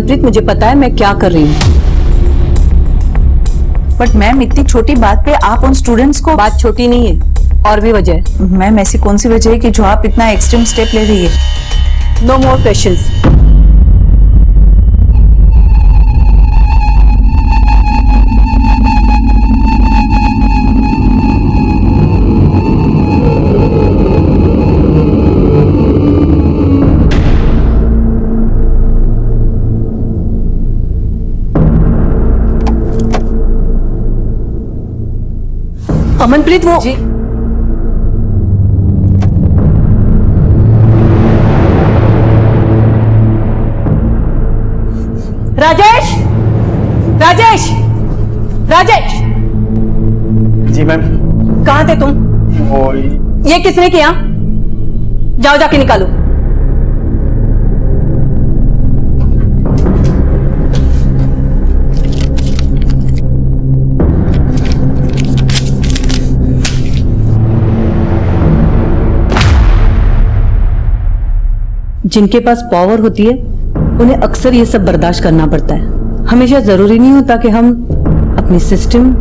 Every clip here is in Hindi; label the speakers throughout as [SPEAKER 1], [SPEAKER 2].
[SPEAKER 1] अमनप्रीत, मुझे पता है मैं क्या कर रही हूँ।
[SPEAKER 2] बट मैम, इतनी छोटी बात पे आप उन स्टूडेंट्स को।
[SPEAKER 1] बात छोटी नहीं है, और भी वजह है।
[SPEAKER 2] मैम, ऐसी कौन सी वजह है कि जो आप इतना एक्सट्रीम स्टेप ले रही है?
[SPEAKER 1] नो मोर क्वेश्चंस। अमनप्रीत, वो
[SPEAKER 2] जी
[SPEAKER 1] राजेश, राजेश, राजेश।
[SPEAKER 3] जी मैम।
[SPEAKER 1] कहाँ थे तुम? ये किसने किया? जाओ जाके निकालो। जिनके पास पावर होती है उन्हें अक्सर ये सब बर्दाश्त करना पड़ता है। हमेशा जरूरी नहीं होता कि हम अपनी सिस्टम,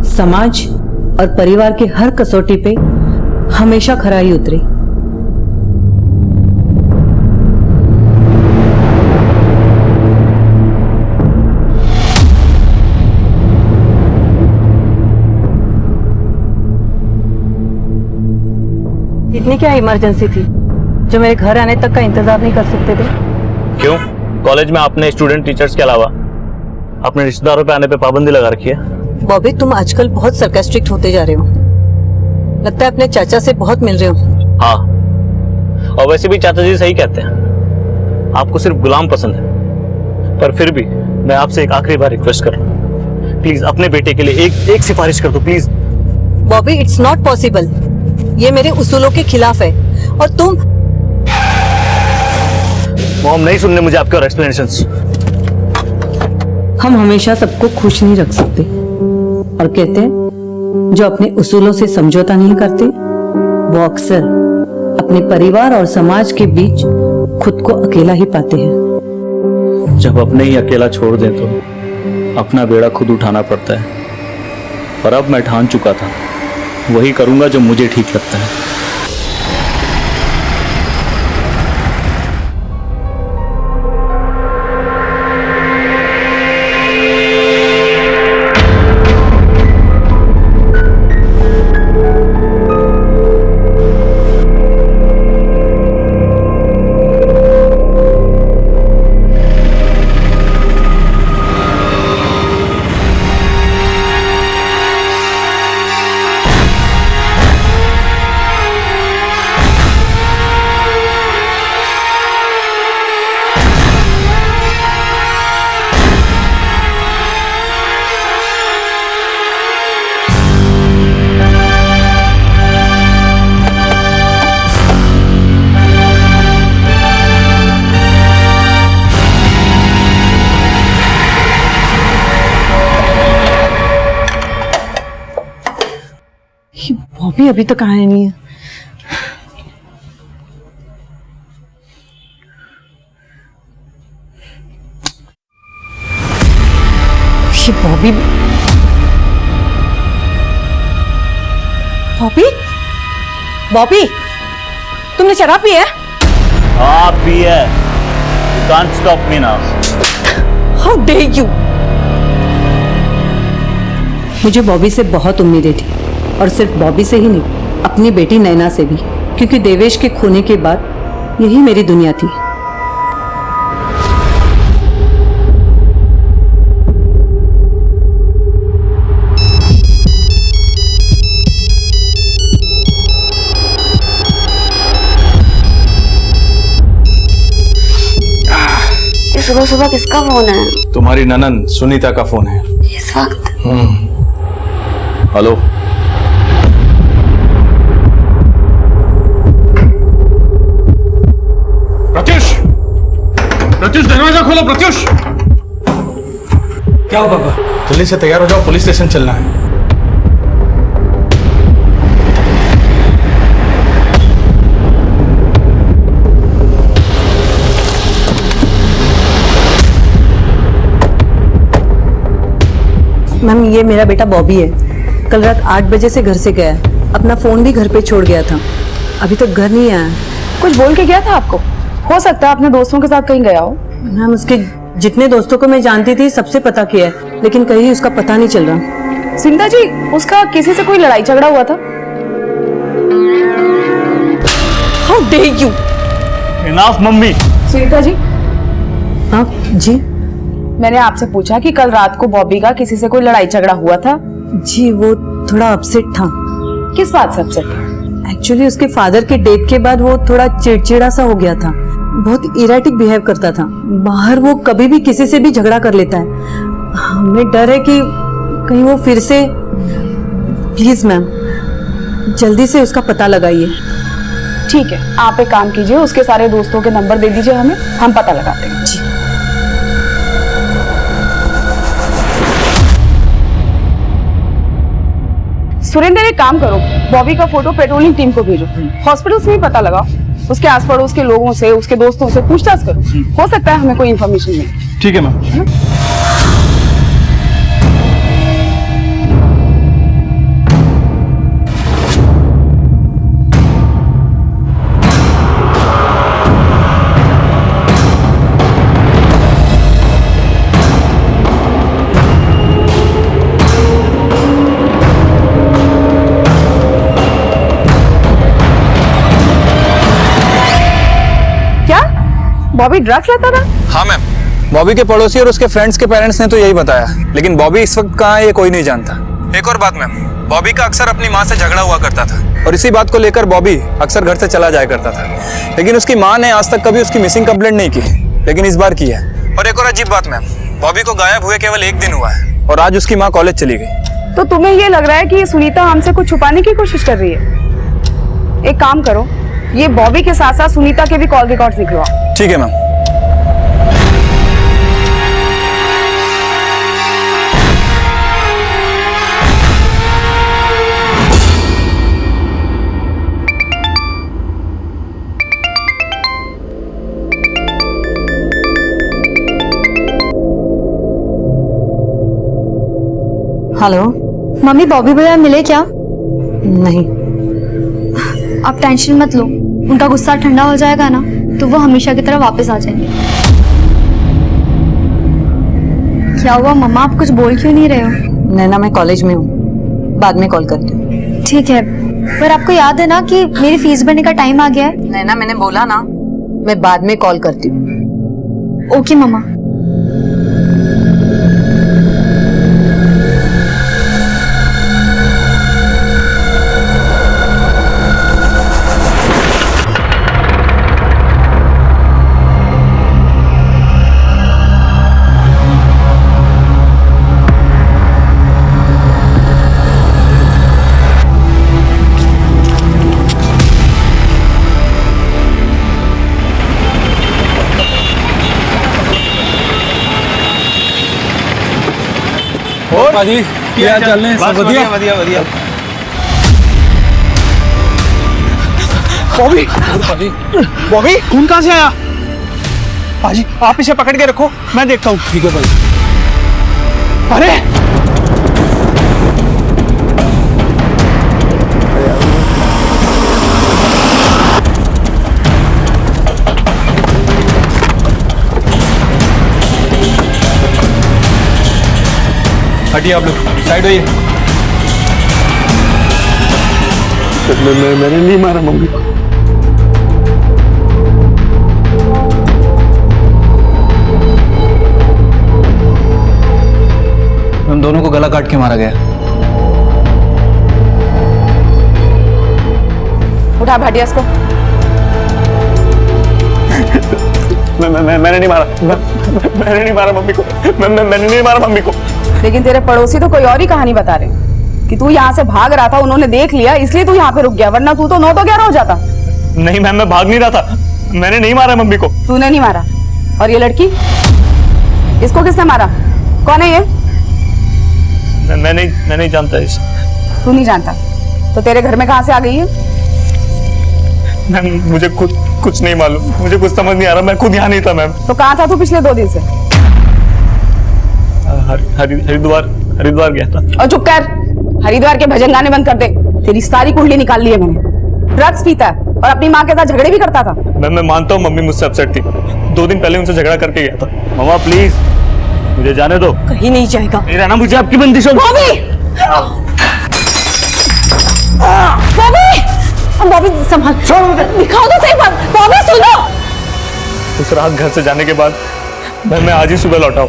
[SPEAKER 1] समाज और परिवार के हर कसौटी पे हमेशा खरा ही उतरे। इतनी क्या इमरजेंसी थी जो मेरे घर आने तक का इंतजार नहीं कर सकते थे?
[SPEAKER 3] क्यों? कॉलेज में आपने स्टूडेंट टीचर्स के अलावा अपने रिश्तेदारों पे आने पे पाबंदी लगा रखी है।
[SPEAKER 1] बॉबी, तुम आजकल बहुत सरकास्टिक होते जा रहे हो। लगता है अपने चाचा से बहुत मिल रहे हो।
[SPEAKER 3] हाँ, और वैसे भी चाचा जी सही कहते हैं, आपको सिर्फ गुलाम पसंद है। पर फिर भी मैं आपसे एक आखिरी बार रिक्वेस्ट कर रहा हूँ, प्लीज अपने बेटे के लिए एक सिफारिश कर दो please.
[SPEAKER 1] Bobby, it's not possible. ये मेरे उसूलों के खिलाफ है और तुम।
[SPEAKER 3] मॉम, नहीं सुनने मुझे आपके और एक्सप्लेनेशंस।
[SPEAKER 1] हम हमेशा सबको खुश नहीं रख सकते, और कहते हैं जो अपने उसूलों से समझौता नहीं करते वो अक्सर अपने परिवार और समाज के बीच खुद को अकेला ही पाते हैं।
[SPEAKER 3] जब अपने ही अकेला छोड़ दें तो अपना बेड़ा खुद उठाना पड़ता है, और अब मैं ठान चुका था वही करूंगा जो मुझे ठीक लगता है।
[SPEAKER 1] बॉबी अभी तक आया नहीं है। ये बॉबी बॉबी बॉबी, तुमने शराब पी है?
[SPEAKER 3] आप भी है। You can't stop me now.
[SPEAKER 1] How dare you? मुझे बॉबी से बहुत उम्मीदें थी, और सिर्फ बॉबी से ही नहीं, अपनी बेटी नैना से भी, क्योंकि देवेश के खोने के बाद यही मेरी दुनिया थी।
[SPEAKER 4] सुबह सुबह किसका फोन है?
[SPEAKER 5] तुम्हारी ननन सुनीता का फोन है
[SPEAKER 4] इस वक्त।
[SPEAKER 5] हेलो। प्रत्युष, प्रत्युष दरवाजा खोलो। प्रत्युष, क्या हो पापा? जल्दी से तैयार हो जाओ, पुलिस स्टेशन चलना है।
[SPEAKER 1] मैम ये मेरा बेटा बॉबी है। कल रात 8 बजे से घर से गया है। अपना फोन भी घर पे छोड़ गया था। अभी तक घर नहीं आया।
[SPEAKER 2] कुछ बोल के गया था आपको? हो सकता है अपने दोस्तों के साथ कहीं गया हो।
[SPEAKER 1] मैम उसके जितने दोस्तों को मैं जानती थी सबसे पता किया है, लेकिन कहीं उसका पता नहीं चल रहा।
[SPEAKER 2] सुनीता जी, उसका किसी से कोई लड़ाई झगड़ा हुआ था? How dare you!
[SPEAKER 3] Enough mummy.
[SPEAKER 2] Sunita ji,
[SPEAKER 1] हाँ जी।
[SPEAKER 2] मैंने आपसे पूछा कि कल रात को बॉबी का किसी से कोई लड़ाई झगड़ा हुआ था?
[SPEAKER 1] जी वो थोड़ा अपसेट था।
[SPEAKER 2] किस बात से अपसेट था?
[SPEAKER 1] एक्चुअली उसके फादर के डेथ के बाद वो थोड़ा चिड़चिड़ा सा हो गया था। बहुत इराटिक बिहेव करता था। बाहर वो कभी भी किसी से भी झगड़ा कर लेता है। हमें डर है कि कहीं वो फिर से। प्लीज मैम जल्दी से उसका पता लगाइए।
[SPEAKER 2] ठीक है, आप एक काम कीजिए, उसके सारे दोस्तों के नंबर दे दीजिए हमें, हम पता लगाते हैं।
[SPEAKER 1] जी।
[SPEAKER 2] सुरेंद्र एक काम करो, बॉबी का फोटो पेट्रोलिंग टीम को भेजो। हॉस्पिटल्स में भी पता लगाओ, उसके आस पड़ोस के लोगों से, उसके दोस्तों से पूछताछ करो। हो सकता है हमें कोई इन्फॉर्मेशन मिले।
[SPEAKER 5] ठीक है मैम।
[SPEAKER 2] बॉबी ड्रग्स लेता था?
[SPEAKER 6] हाँ मैम, बॉबी के पड़ोसी और उसके फ्रेंड्स के पेरेंट्स ने तो यही बताया, लेकिन बॉबी इस वक्त कहाँ है ये कोई नहीं जानता। एक और बात मैम, बॉबी का अक्सर अपनी माँ से झगड़ा हुआ करता था और इसी बात को लेकर बॉबी अक्सर घर से चला जाया करता था, लेकिन उसकी माँ ने आज तक कभी उसकी मिसिंग कंप्लेंट नहीं की, लेकिन इस बार की है। और एक और अजीब बात मैम, बॉबी को गायब हुए केवल 1 दिन हुआ है और आज उसकी माँ कॉलेज चली गई।
[SPEAKER 2] तो तुम्हें ये लग रहा है कि सुनीता हमसे कुछ छुपाने की कोशिश कर रही है? एक काम करो, ये बॉबी के साथ साथ सुनीता के भी कॉल रिकॉर्ड्स निकलवाओ।
[SPEAKER 6] ठीक है मैम।
[SPEAKER 1] हेलो
[SPEAKER 7] मम्मी, बॉबी भैया मिले क्या?
[SPEAKER 1] नहीं।
[SPEAKER 7] आप टेंशन मत लो, उनका गुस्सा ठंडा हो जाएगा ना तो वो हमेशा की तरह वापस आ जाएंगे। क्या हुआ मम्मा, आप कुछ बोल क्यों नहीं रहे हो?
[SPEAKER 1] नैना मैं कॉलेज में हूँ, बाद में कॉल करती हूँ।
[SPEAKER 7] ठीक है, पर आपको याद है ना कि मेरी फीस भरने का टाइम आ गया है?
[SPEAKER 1] नैना मैंने बोला ना, मैं बाद में कॉल करती हूँ।
[SPEAKER 7] ओके मम्मा।
[SPEAKER 6] और पाजी क्या चल रहे हैं? सब बढ़िया
[SPEAKER 5] बढ़िया।
[SPEAKER 3] बॉबी खून कहाँ से आया? पाजी आप इसे पकड़ के रखो, मैं देखता हूँ।
[SPEAKER 6] ठीक है भाई।
[SPEAKER 3] अरे
[SPEAKER 5] हटिए आप लोग, साइड होइए।
[SPEAKER 3] मैंने नहीं मारा मम्मी को।
[SPEAKER 6] हम दोनों को गला काट के मारा गया।
[SPEAKER 2] उठा भाटिया इसको।
[SPEAKER 3] मैंने नहीं मारा। मैंने नहीं मारा मम्मी को। मैंने नहीं मारा मम्मी को।
[SPEAKER 2] लेकिन तेरे पड़ोसी तो कोई और ही कहानी बता रहे कि तू यहाँ से भाग रहा था, उन्होंने देख लिया इसलिए तू यहाँ पे रुक गया, वरना तू तो 9 तो 11 हो जाता।
[SPEAKER 3] नहीं मैम, मैं भाग नहीं रहा था। मैंने नहीं मारा मम्मी को।
[SPEAKER 2] तूने नहीं मारा? और ये लड़की, इसको किसने मारा? कौन है ये?
[SPEAKER 3] मैं नहीं जानता इसे।
[SPEAKER 2] तू नहीं जानता तो तेरे घर में कहाँ से आ गई है?
[SPEAKER 3] मैम मुझे कुछ नहीं मालूम, मुझे कुछ समझ नहीं आ रहा। मैं खुद यहाँ नहीं था मैम।
[SPEAKER 2] तो कहाँ था तू पिछले 2 दिन से?
[SPEAKER 3] हरिद्वार हरिद्वार गया था।
[SPEAKER 2] और चुप कर, हरिद्वार के भजन गाने बंद कर दे। तेरी सारी कुंडली निकाल ली है मैंने। ड्रग्स पीता है और अपनी माँ के साथ झगड़े भी करता था।
[SPEAKER 3] मैं मानता हूँ मम्मी मुझसे अपसेट थी, 2 दिन पहले उनसे झगड़ा करके गया था। मामा प्लीज मुझे जाने दो।
[SPEAKER 1] कहीं नहीं जाएगा।
[SPEAKER 3] नहीं रहना मुझे आपकी बंदिशों में।
[SPEAKER 1] बॉबी संभाल, दिखाओ तो सही बात। बॉबी सुनो।
[SPEAKER 3] उस रात घर से जाने के बाद मैं आज ही सुबह लौटा हूं।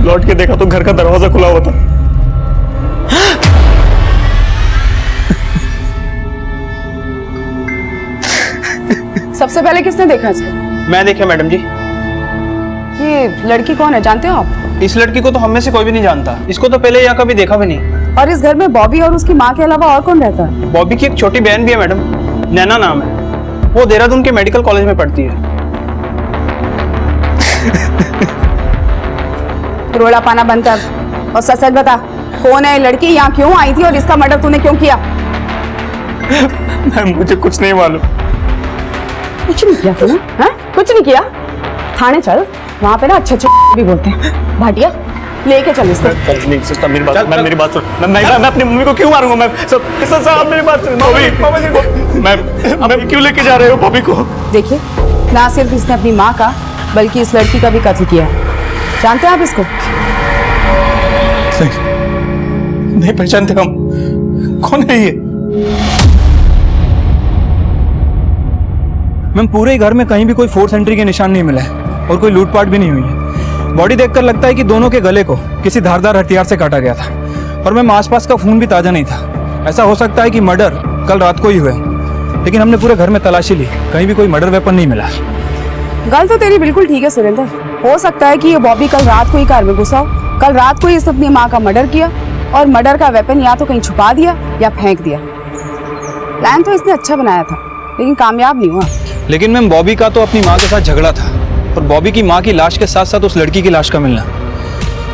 [SPEAKER 3] लौट के देखा तो घर का दरवाजा खुला हुआ था।
[SPEAKER 2] सबसे पहले किसने देखा इसको?
[SPEAKER 5] मैं देखा मैडम जी।
[SPEAKER 2] ये लड़की कौन है, जानते हो आप?
[SPEAKER 5] इस लड़की को तो हम में से कोई भी नहीं जानता। इसको तो पहले यहाँ कभी देखा भी नहीं।
[SPEAKER 2] और इस घर में बॉबी और उसकी माँ के अलावा और कौन रहता है?
[SPEAKER 5] बॉबी की एक छोटी बहन भी है मैडम, नैना नाम है। वो देहरादून के मेडिकल कॉलेज में पढ़ती है।
[SPEAKER 2] रोला पाना बंद कर और सच सच बता, कौन है ये लड़की, यहाँ क्यों आई थी और इसका मर्डर तूने क्यों किया?
[SPEAKER 3] मुझे कुछ नहीं मालूम।
[SPEAKER 2] कुछ नहीं किया तूने? हाँ? कुछ नहीं किया? थाने चल, वहाँ पे ना अच्छे भी बोलते हैं। भाटिया लेके चल इसको।
[SPEAKER 3] नहीं सिस्टर मेरी बात सुन। मैं अपनी मम्मी को क्यों मारूंगा? मैं सब आप मेरी बात सुन। मैं क्यों लेके जा रहे हो बॉबी को?
[SPEAKER 2] देखिए, ना सिर्फ इसने अपनी माँ का बल्कि इस लड़की का भी कत्ल किया है। जानते हैं आप इसको?
[SPEAKER 6] नहीं पहचानते हम। कौन है ये? मैम पूरे घर में कहीं भी कोई फोर्स एंट्री के निशान नहीं मिला है और कोई लूटपाट भी नहीं हुई है। बॉडी देखकर लगता है कि दोनों के गले को किसी धारदार हथियार से काटा गया था। और मैम आसपास का खून भी ताजा नहीं था। ऐसा हो सकता है कि मर्डर कल रात को ही हुआ, लेकिन हमने पूरे घर में तलाशी ली, कहीं भी कोई मर्डर वेपन नहीं मिला।
[SPEAKER 2] गल तो तेरी बिल्कुल ठीक है सुरेंद्र। हो सकता है कि ये बॉबी कल रात को ही कार में घुसा हो। कल रात को ही इसने अपनी माँ का मर्डर किया और मर्डर का वेपन या तो कहीं छुपा दिया या फेंक दिया। प्लान तो इसने अच्छा बनाया था, लेकिन कामयाब नहीं हुआ।
[SPEAKER 6] लेकिन मैम बॉबी का तो अपनी माँ के साथ झगड़ा था और बॉबी की माँ की लाश के साथ साथ उस लड़की की लाश का मिलना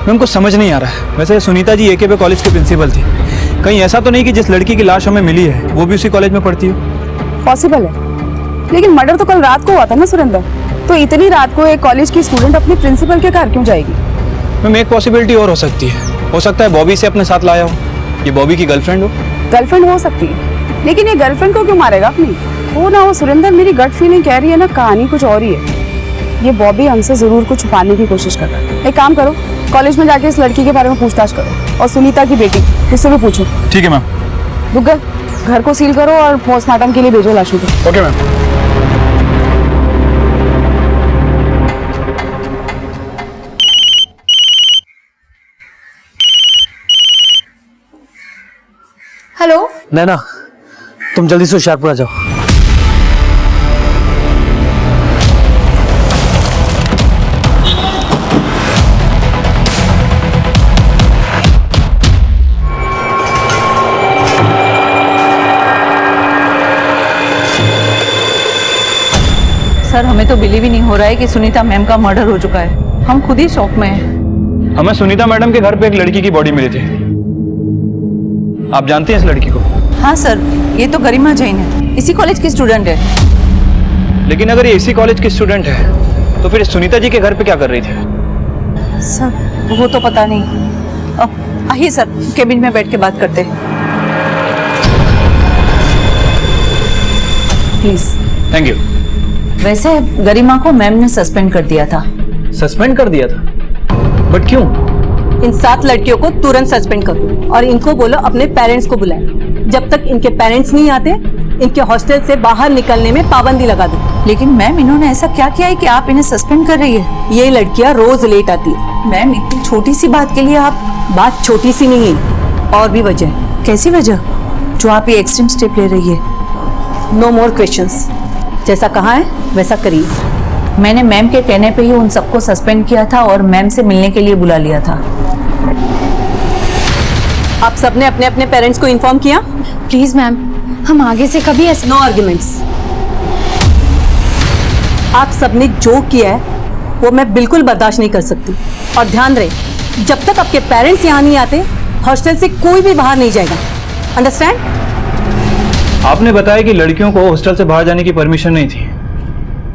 [SPEAKER 6] मैम को समझ नहीं आ रहा है। वैसे सुनीता जी एकेबी कॉलेज के प्रिंसिपल थी, कहीं ऐसा तो नहीं कि जिस लड़की की लाश हमें मिली है वो भी उसी कॉलेज में पढ़ती हो?
[SPEAKER 2] पॉसिबल है, लेकिन मर्डर तो कल रात को हुआ था ना सुरेंद्र। तो इतनी रात को एक कॉलेज की स्टूडेंट अपने प्रिंसिपल के घर क्यों जाएगी?
[SPEAKER 6] मैम एक पॉसिबिलिटी और हो सकती है। हो सकता है बॉबी से अपने साथ लाया हो, ये बॉबी की गर्लफ्रेंड हो।
[SPEAKER 2] गर्लफ्रेंड हो सकती है, लेकिन ये गर्लफ्रेंड को क्यों मारेगा अपनी? हो ना हो सुरेंद्र, मेरी गट फीलिंग कह रही है ना, कहानी कुछ और ही है। ये बॉबी हमसे जरूर कुछ छुपाने की कोशिश कर रहा है। एक काम करो, कॉलेज में जाके इस लड़की के बारे में पूछताछ करो और सुनीता की बेटी उससे भी पूछो।
[SPEAKER 6] ठीक है मैम।
[SPEAKER 2] रुक गए, घर को सील करो और पोस्टमार्टम के लिए भेजो लाशों को।
[SPEAKER 6] Okay ma'am.
[SPEAKER 7] हेलो,
[SPEAKER 3] नैना तुम जल्दी से होशियारपुर आ जाओ।
[SPEAKER 1] सर हमें तो बिलीव ही नहीं हो रहा है कि सुनीता मैम का मर्डर हो चुका है। हम खुद ही शॉक में हैं।
[SPEAKER 6] हमें सुनीता मैडम के घर पे एक लड़की की बॉडी मिली थी। आप जानते हैं इस लड़की को?
[SPEAKER 1] हाँ सर, ये तो गरिमा जैन है, इसी कॉलेज की स्टूडेंट है।
[SPEAKER 6] लेकिन अगर ये इसी कॉलेज की स्टूडेंट है तो फिर सुनीता जी के घर पे क्या कर रही थी?
[SPEAKER 1] सर वो तो पता नहीं। आइए सर, केबिन में बैठ के बात करते हैं। प्लीज।
[SPEAKER 6] Thank you.
[SPEAKER 1] वैसे गरिमा को मैम ने सस्पेंड कर दिया था।
[SPEAKER 6] सस्पेंड कर दिया था? बट क्यों?
[SPEAKER 1] इन 7 लड़कियों को तुरंत सस्पेंड करो और इनको बोलो अपने पेरेंट्स को बुलाएं। जब तक इनके पेरेंट्स नहीं आते इनके हॉस्टल से बाहर निकलने में पाबंदी लगा दो। लेकिन मैम इन्होंने ऐसा क्या किया है कि आप इन्हें सस्पेंड कर रही है? ये लड़कियां रोज लेट आती है। मैम इतनी छोटी सी बात के लिए आप? बात छोटी सी नहीं है, और भी वजह है। कैसी वजह जो आप ये एक्सट्रीम स्टेप ले रही है? नो मोर क्वेश्चंस, जैसा कहा है वैसा करिए। मैंने मैम के कहने पे ही उन सबको सस्पेंड किया था और मैम से मिलने के लिए बुला लिया था। आप सबने अपने अपने पेरेंट्स को इन्फॉर्म किया?
[SPEAKER 7] प्लीज मैम, हम आगे से कभी ऐसे
[SPEAKER 1] नो आर्ग्यूमेंट्स। आप सबने जो किया है वो मैं बिल्कुल बर्दाश्त नहीं कर सकती। और ध्यान रहे, जब तक आपके पेरेंट्स यहाँ नहीं आते हॉस्टल से कोई भी बाहर नहीं जाएगा। अंडरस्टैंड?
[SPEAKER 6] आपने बताया कि लड़कियों को हॉस्टल से बाहर जाने की परमिशन नहीं थी,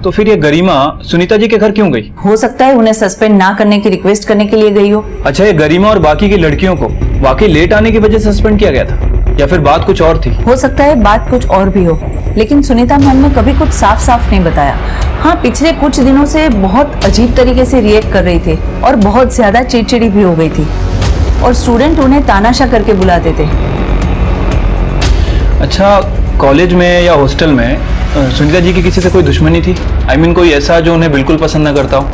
[SPEAKER 6] तो फिर ये गरिमा सुनीता जी के घर क्यों गई?
[SPEAKER 1] हो सकता है उन्हें सस्पेंड ना करने की रिक्वेस्ट करने के लिए गई हो।
[SPEAKER 6] अच्छा, ये गरिमा और बाकी की लड़कियों को वाकई लेट आने की वजह से सस्पेंड किया गया था या फिर बात कुछ और थी?
[SPEAKER 1] हो सकता है बात कुछ और भी हो, लेकिन सुनीता मैम ने कभी कुछ साफ साफ नहीं बताया। हाँ, पिछले कुछ दिनों से बहुत अजीब तरीके से रिएक्ट कर रही थी और बहुत ज्यादा चिड़चिड़ी भी हो गई थी, और स्टूडेंट उन्हें तानाशाह करके बुलाते थे।
[SPEAKER 6] अच्छा, कॉलेज में या हॉस्टल में सुनीता जी की किसी से कोई दुश्मनी थी? I mean, कोई ऐसा जो उन्हें बिल्कुल पसंद न करता हो?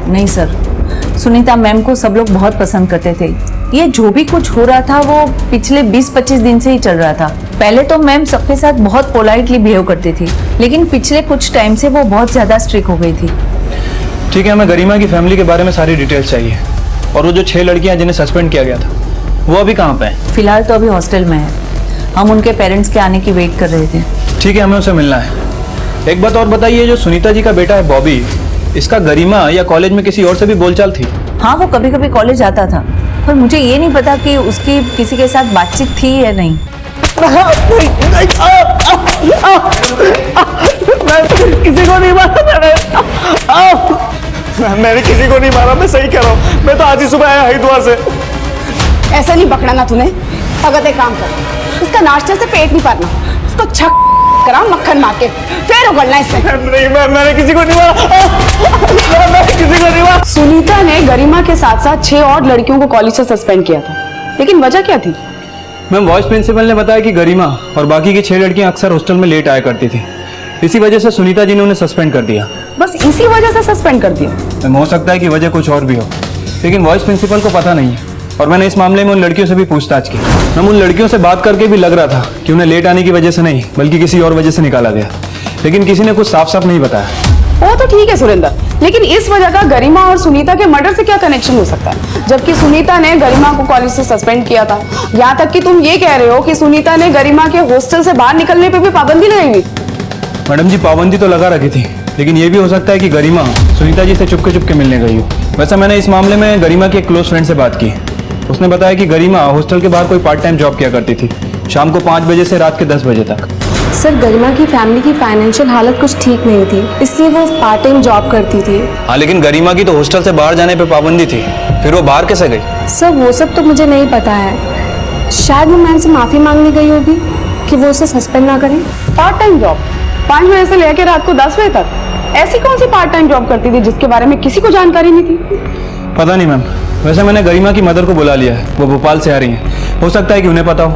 [SPEAKER 1] नहीं सर, सुनीता मैम को सब लोग बहुत पसंद करते थे। ये जो भी कुछ हो रहा था वो पिछले 20-25 दिन से ही चल रहा था। पहले तो मैम सबके साथ बहुत पोलाइटली बिहेव करती थी, लेकिन पिछले कुछ टाइम से वो बहुत ज्यादा स्ट्रिक्ट हो गई थी।
[SPEAKER 6] ठीक है, हमें गरिमा की फैमिली के बारे में सारी डिटेल्स चाहिए। और वो जो 6 लड़कियां जिन्हें सस्पेंड किया गया था, वो अभी कहाँ पे हैं?
[SPEAKER 1] फिलहाल तो अभी हॉस्टल में है। हम उनके पेरेंट्स के आने की वेट कर रहे थे।
[SPEAKER 6] ठीक है, हमें उसे मिलना है। एक बात और बताइए, जो सुनीता जी का बेटा है बॉबी, इसका गरिमा या कॉलेज में किसी और से भी बोलचाल थी?
[SPEAKER 1] हाँ, वो कभी कभी कॉलेज आता था, पर मुझे ये नहीं पता कि उसकी किसी के साथ बातचीत थी या नहीं।
[SPEAKER 3] किसी को नहीं मारा मैंने किसी को नहीं मारा, मैं सही कह रहा हूँ। मैं तो आज ही सुबह आया हरिद्वार से।
[SPEAKER 2] ऐसा नहीं पकड़ा ना तूने। अगर एक काम कर, उसका नाश्ते से पेट नहीं भरना, उसको छक करा मक्खन मार के फिर उगलना इससे।
[SPEAKER 3] नहीं, मैंने किसी को नहीं मारा। मैंने किसी को नहीं मारा।
[SPEAKER 2] सुनीता ने गरिमा के साथ साथ 6 और लड़कियों को कॉलेज से सस्पेंड किया था, लेकिन वजह क्या थी?
[SPEAKER 6] मैम, वाइस प्रिंसिपल ने बताया कि गरिमा और बाकी की 6 लड़कियां अक्सर हॉस्टल में लेट आया करती थी। इसी वजह से सुनीता जी ने उन्हें सस्पेंड कर दिया।
[SPEAKER 2] बस इसी वजह से सस्पेंड कर दिया?
[SPEAKER 6] मैम, हो सकता है कि वजह कुछ और भी हो, लेकिन वाइस प्रिंसिपल को पता नहीं है। और मैंने इस मामले में उन लड़कियों से भी पूछताछ की। मैम, उन लड़कियों से बात करके भी लग रहा था कि उन्हें लेट आने की वजह से नहीं, बल्कि किसी और वजह से निकाला गया, लेकिन किसी ने कुछ साफ साफ नहीं बताया।
[SPEAKER 2] वो तो ठीक है सुरेंद्र, लेकिन इस वजह का गरिमा और सुनीता के मर्डर से क्या कनेक्शन हो सकता है? जबकि सुनीता ने गरिमा को कॉलेज से सस्पेंड किया था। यहाँ तक कि तुम ये कह रहे हो कि सुनीता ने गरिमा के हॉस्टल से बाहर निकलने पे भी पाबंदी लगाई हुई।
[SPEAKER 6] मैडम जी, पाबंदी तो लगा रखी थी, लेकिन ये भी हो सकता है कि गरिमा सुनीता जी से चुपके मिलने गई हो। वैसे मैंने इस मामले में गरिमा के एक क्लोज फ्रेंड से बात की। उसने बताया कि गरिमा हॉस्टल के बाहर कोई पार्ट टाइम जॉब किया करती थी, शाम को 5 बजे से रात के 10 बजे तक।
[SPEAKER 8] सर, गरिमा की फैमिली की फाइनेंशियल हालत कुछ ठीक नहीं थी, इसलिए वो पार्ट टाइम जॉब करती थी।
[SPEAKER 6] हाँ, लेकिन गरिमा की तो हॉस्टल से बाहर जाने पे पाबंदी थी, फिर वो बाहर कैसे गई?
[SPEAKER 8] सर, वो सब तो मुझे नहीं पता है। शायद वो मैम से माफी मांगने गई होगी कि वो उसे सस्पेंड ना करें।
[SPEAKER 2] पार्ट टाइम जॉब 5 बजे से लेकर रात को 10 बजे तक? ऐसी कौन सी पार्ट टाइम जॉब करती थी जिसके बारे में किसी को जानकारी नहीं थी?
[SPEAKER 6] पता नहीं मैम, वैसे मैंने गरिमा की मदर को बुला लिया है, वो भोपाल से आ रही हैं, हो सकता है कि उन्हें पता हो।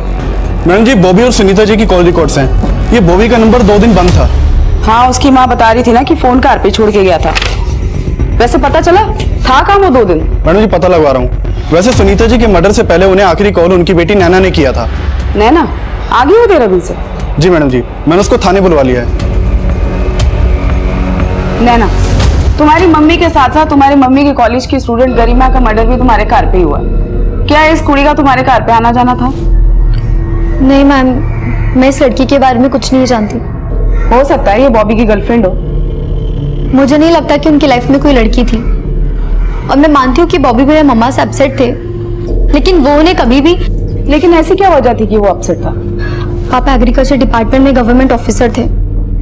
[SPEAKER 5] मैडम जी, बॉबी और सुनीता जी की कॉल रिकॉर्ड्स हैं। ये बॉबी का नंबर 2 दिन बंद था।
[SPEAKER 2] हाँ, उसकी माँ बता रही थी ना कि फोन कार पे छोड़ के गया था। वैसे पता चला था कहाँ वो 2 दिन?
[SPEAKER 5] मैडम जी, पता लगवा रहा हूँ। वैसे सुनीता जी के मर्डर से पहले उन्हें आखिरी कॉल उनकी बेटी नैना ने किया था।
[SPEAKER 2] नैना आगे हो देहरादून से?
[SPEAKER 5] जी मैडम जी, मैंने उसको थाने बुलवा लिया है।
[SPEAKER 2] नैना, तुम्हारी मम्मी के साथ साथ तुम्हारी मम्मी के कॉलेज की स्टूडेंट गरिमा का मर्डर भी तुम्हारे घर पे ही हुआ। क्या इस कुड़ी का तुम्हारे घर पे आना जाना था?
[SPEAKER 7] नहीं मैम, मैं इस लड़की के बारे में कुछ नहीं जानती।
[SPEAKER 2] हो सकता है ये बॉबी की गर्लफ्रेंड हो।
[SPEAKER 7] मुझे नहीं लगता कि उनकी लाइफ में कोई लड़की थी, और मैं मानती हूँ कि बॉबी भैया मम्मा से अपसेट थे, लेकिन वो उन्हें कभी भी।
[SPEAKER 2] लेकिन ऐसी क्या वजह थी कि वो अपसेट था?
[SPEAKER 7] पापा एग्रीकल्चर डिपार्टमेंट में गवर्नमेंट ऑफिसर थे।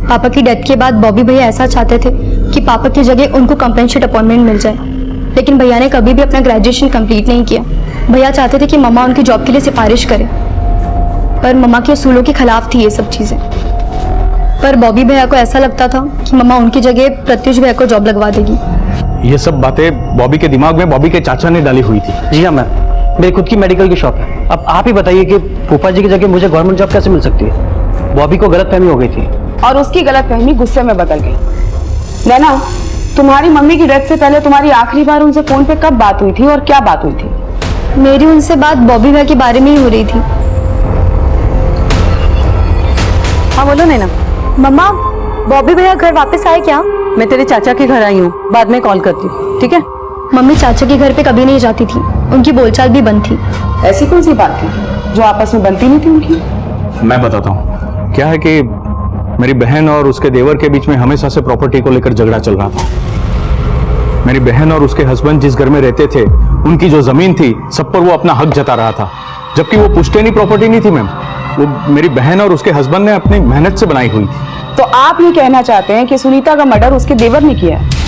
[SPEAKER 7] पापा की डेथ के बाद बॉबी भैया ऐसा चाहते थे कि पापा की जगह उनको कंपनसेट अपॉइंटमेंट मिल जाए, लेकिन भैया ने कभी भी अपना ग्रेजुएशन कंप्लीट नहीं किया। भैया चाहते थे कि मम्मा उनकी जॉब के लिए सिफारिश करें, पर मम्मा के असूलों के खिलाफ थी ये सब चीजें। पर बॉबी भैया को ऐसा लगता था कि मम्मा उनकी जगह प्रत्युष भैया को जॉब लगवा देगी।
[SPEAKER 9] ये सब बातें बॉबी के दिमाग में बॉबी के चाचा ने डाली हुई थी।
[SPEAKER 10] जी हाँ मैम, मेरी खुद की मेडिकल की शॉप है। अब आप ही बताइए कि फूफा जी की जगह मुझे गवर्नमेंट जॉब कैसे मिल सकती है? बॉबी को गलतफहमी हो गई थी,
[SPEAKER 2] और उसकी गलतफहमी गुस्से में बदल गई। नैना, तुम्हारी मम्मी की डेथ से पहले तुम्हारी आखिरी बार उनसे फोन पे कब बात हुई थी और क्या बात हुई थी?
[SPEAKER 7] मेरी उनसे बात बॉबी भैया के बारे में ही हो रही थी।
[SPEAKER 1] हाँ बोलो नैना।
[SPEAKER 7] मम्मा, बॉबी भैया घर वापस आए क्या?
[SPEAKER 1] मैं तेरे चाचा के घर आई हूँ, बाद में कॉल करती हूँ, ठीक है?
[SPEAKER 7] मम्मी चाचा के घर पे कभी नहीं जाती थी, उनकी बोलचाल भी बंद थी।
[SPEAKER 2] ऐसी कौन सी बात थी जो आपस में बनती नहीं थी उनकी?
[SPEAKER 9] मैं बताता हूँ। क्या है कि मेरी बहन और उसके देवर के बीच में हमेशा से प्रॉपर्टी को लेकर झगड़ा चल रहा था। मेरी बहन और उसके हस्बैंड जिस घर में रहते थे, उनकी जो जमीन थी, सब पर वो अपना हक जता रहा था। जबकि वो पुश्तैनी प्रॉपर्टी नहीं थी मैम, वो मेरी बहन और उसके हस्बैंड ने अपनी मेहनत से बनाई हुई थी।
[SPEAKER 2] तो आप ये कहना चाहते हैं कि सुनीता का मर्डर उसके देवर ने किया है?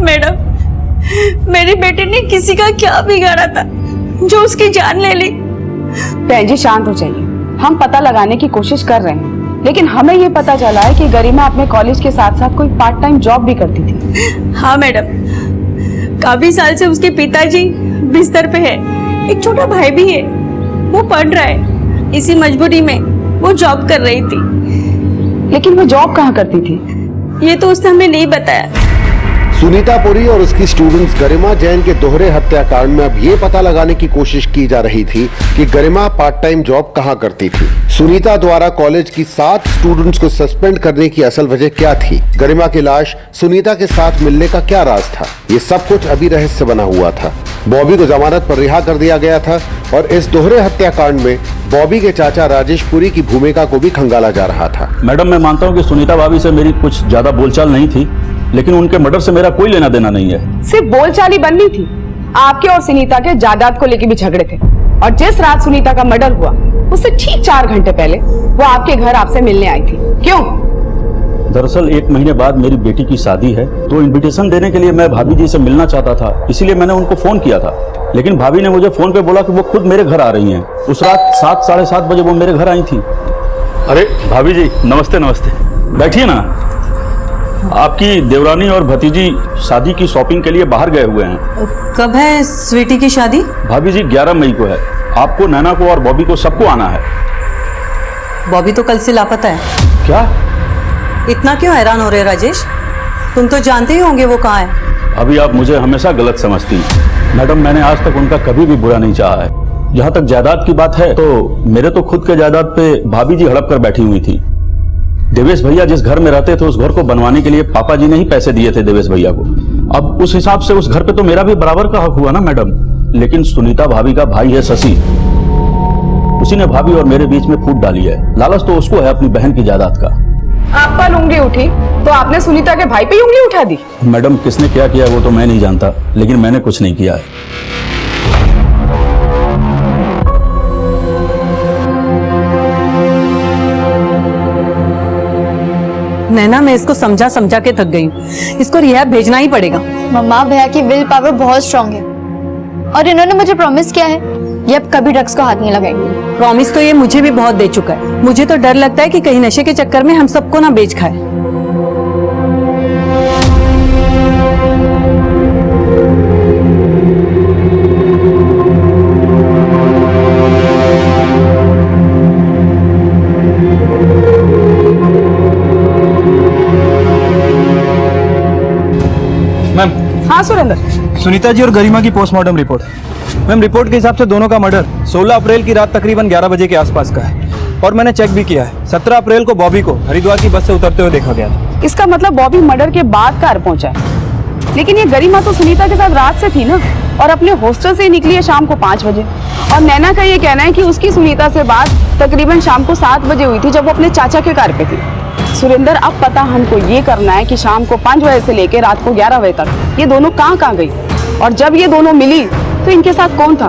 [SPEAKER 11] मैडम, मेरी बेटी ने किसी का क्या बिगाड़ा था जो उसकी जान ले ली?
[SPEAKER 2] बहन जी शांत हो जाइए, हम पता लगाने की कोशिश कर रहे हैं, लेकिन हमें ये पता चला है कि गरिमा अपने कॉलेज के साथ साथ कोई पार्ट टाइम जॉब भी करती थी।
[SPEAKER 11] हाँ मैडम, काफी साल से उसके पिताजी बिस्तर पे है, एक छोटा भाई भी है, वो पढ़ रहा है, इसी मजबूरी में वो जॉब कर रही थी।
[SPEAKER 2] लेकिन वो जॉब कहाँ करती थी?
[SPEAKER 11] ये तो उसने हमें नहीं बताया।
[SPEAKER 12] सुनीता पुरी और उसकी स्टूडेंट्स गरिमा जैन के दोहरे हत्याकांड में अब ये पता लगाने की कोशिश की जा रही थी कि गरिमा पार्ट टाइम जॉब कहां करती थी। सुनीता द्वारा कॉलेज की 7 स्टूडेंट्स को सस्पेंड करने की असल वजह क्या थी? गरिमा की लाश सुनीता के साथ मिलने का क्या राज था? ये सब कुछ अभी रहस्य बना हुआ था। बॉबी को जमानत पर रिहा कर दिया गया था और इस दोहरे हत्याकांड में बॉबी के चाचा राजेश पुरी की भूमिका को भी खंगाला जा रहा था।
[SPEAKER 9] मैडम, मैं मानता हूँ कि सुनीता भाभी से मेरी कुछ ज्यादा बोलचाल नहीं थी, लेकिन उनके मर्डर से मेरा कोई लेना देना नहीं है।
[SPEAKER 2] सिर्फ बोलचाली बननी थी। आपके और सुनीता के जायदाद को लेकर भी झगड़े थे, और जिस रात सुनीता का मर्डर हुआ उससे ठीक 4 घंटे पहले वो आपके घर आपसे मिलने आई थी। क्यों?
[SPEAKER 9] दरअसल 1 महीने बाद मेरी बेटी की शादी है, तो इनविटेशन देने के लिए मैं भाभी जी से मिलना चाहता था, इसीलिए मैंने उनको फोन किया था। लेकिन भाभी ने मुझे फोन पे बोला कि वो खुद मेरे घर आ रही हैं। उस रात 7 साढ़े 7 बजे वो मेरे घर आई थी। अरे भाभी जी, नमस्ते नमस्ते, बैठिए ना। आपकी देवरानी और भतीजी शादी की शॉपिंग के लिए बाहर गए हुए हैं।
[SPEAKER 1] कब है स्वीटी की शादी?
[SPEAKER 9] भाभी जी 11 मई को है। आपको, नैना को और बॉबी को सबको आना है।
[SPEAKER 1] बॉबी तो कल से लापता है।
[SPEAKER 9] क्या?
[SPEAKER 1] इतना क्यों हैरान हो रहे राजेश? तुम तो जानते ही होंगे वो कहाँ है।
[SPEAKER 9] अभी आप मुझे हमेशा गलत समझती हैं। मैडम, मैंने आज तक उनका कभी भी बुरा नहीं चाहा है। जहाँ तक जायदाद की बात है, तो मेरे तो खुद के जायदाद पे भाभी जी हड़प कर बैठी हुई थी। देवेश भैया जिस घर में रहते थे उस घर को बनवाने के लिए पापा जी ने ही पैसे दिए थे देवेश भैया को। अब उस हिसाब से उस घर पे तो मेरा भी बराबर का हक हुआ ना मैडम। लेकिन सुनीता भाभी का भाई है शशि, उसी ने भाभी और मेरे बीच में फूट डाली है। लालच तो उसको है अपनी बहन की जायदाद का।
[SPEAKER 2] आप पर उंगली उठी तो आपने सुनीता के भाई पे उंगली उठा दी।
[SPEAKER 9] मैडम, किसने क्या किया वो तो मैं नहीं जानता, लेकिन मैंने कुछ नहीं किया है।
[SPEAKER 1] नैना, मैं इसको समझा समझा के थक गई हूँ, इसको रिहैब भेजना ही पड़ेगा।
[SPEAKER 7] मम्मा, भैया की विल पावर बहुत स्ट्रांग है और इन्होंने मुझे प्रॉमिस किया है ये अब कभी ड्रग्स को हाथ नहीं लगाएंगे।
[SPEAKER 1] प्रॉमिस तो ये मुझे भी बहुत दे चुका है। मुझे तो डर लगता है कि कहीं नशे के चक्कर में हम सबको ना बेच खाए।
[SPEAKER 6] मैम,
[SPEAKER 2] हाँ सुरेंद्र,
[SPEAKER 6] सुनीता जी और गरिमा की पोस्टमार्टम रिपोर्ट। मैम, रिपोर्ट के हिसाब से दोनों का मर्डर 16 अप्रैल की रात तकरीबन 11 बजे के आसपास का है, और मैंने चेक भी किया है 17 अप्रैल को बॉबी को हरिद्वार की बस से उतरते हुए देखा गया था।
[SPEAKER 2] इसका मतलब बॉबी मर्डर के बाद घर पहुंचा है। लेकिन ये गरिमा तो सुनीता के साथ रात से थी ना, और अपने हॉस्टल से निकली है शाम को 5 बजे। और नैना का ये कहना है कि उसकी सुनीता से बात तकरीबन शाम को 7 बजे हुई थी, जब वो अपने चाचा के घर पे थी। सुरेंद्र, अब पता हमको ये करना है कि शाम को 5 बजे से लेकर रात को 11 बजे तक ये दोनों कहाँ गई, और जब ये दोनों मिली तो इनके साथ कौन था?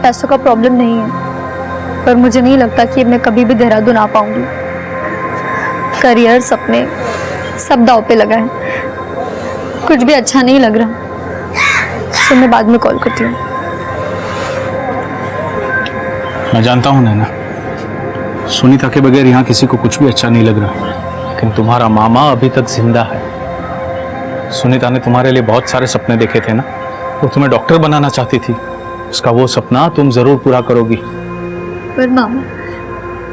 [SPEAKER 7] पैसों का प्रॉब्लम नहीं है, पर मुझे नहीं लगता कि मैं कभी भी देहरादून आ पाऊंगी। करियर, सपने सब दांव पे लगा है। कुछ भी अच्छा नहीं लग रहा। तो मैं बाद में कॉल करती हूँ।
[SPEAKER 9] मैं जानता हूँ नैना, सुनीता के बगैर यहाँ किसी को कुछ भी अच्छा नहीं लग रहा, लेकिन तुम्हारा मामा अभी तक जिंदा है। सुनीता ने तुम्हारे लिए बहुत सारे सपने देखे थे ना, वो तुम्हें डॉक्टर बनाना चाहती थी। उसका वो सपना तुम जरूर पूरा करोगी।
[SPEAKER 7] पर मामा,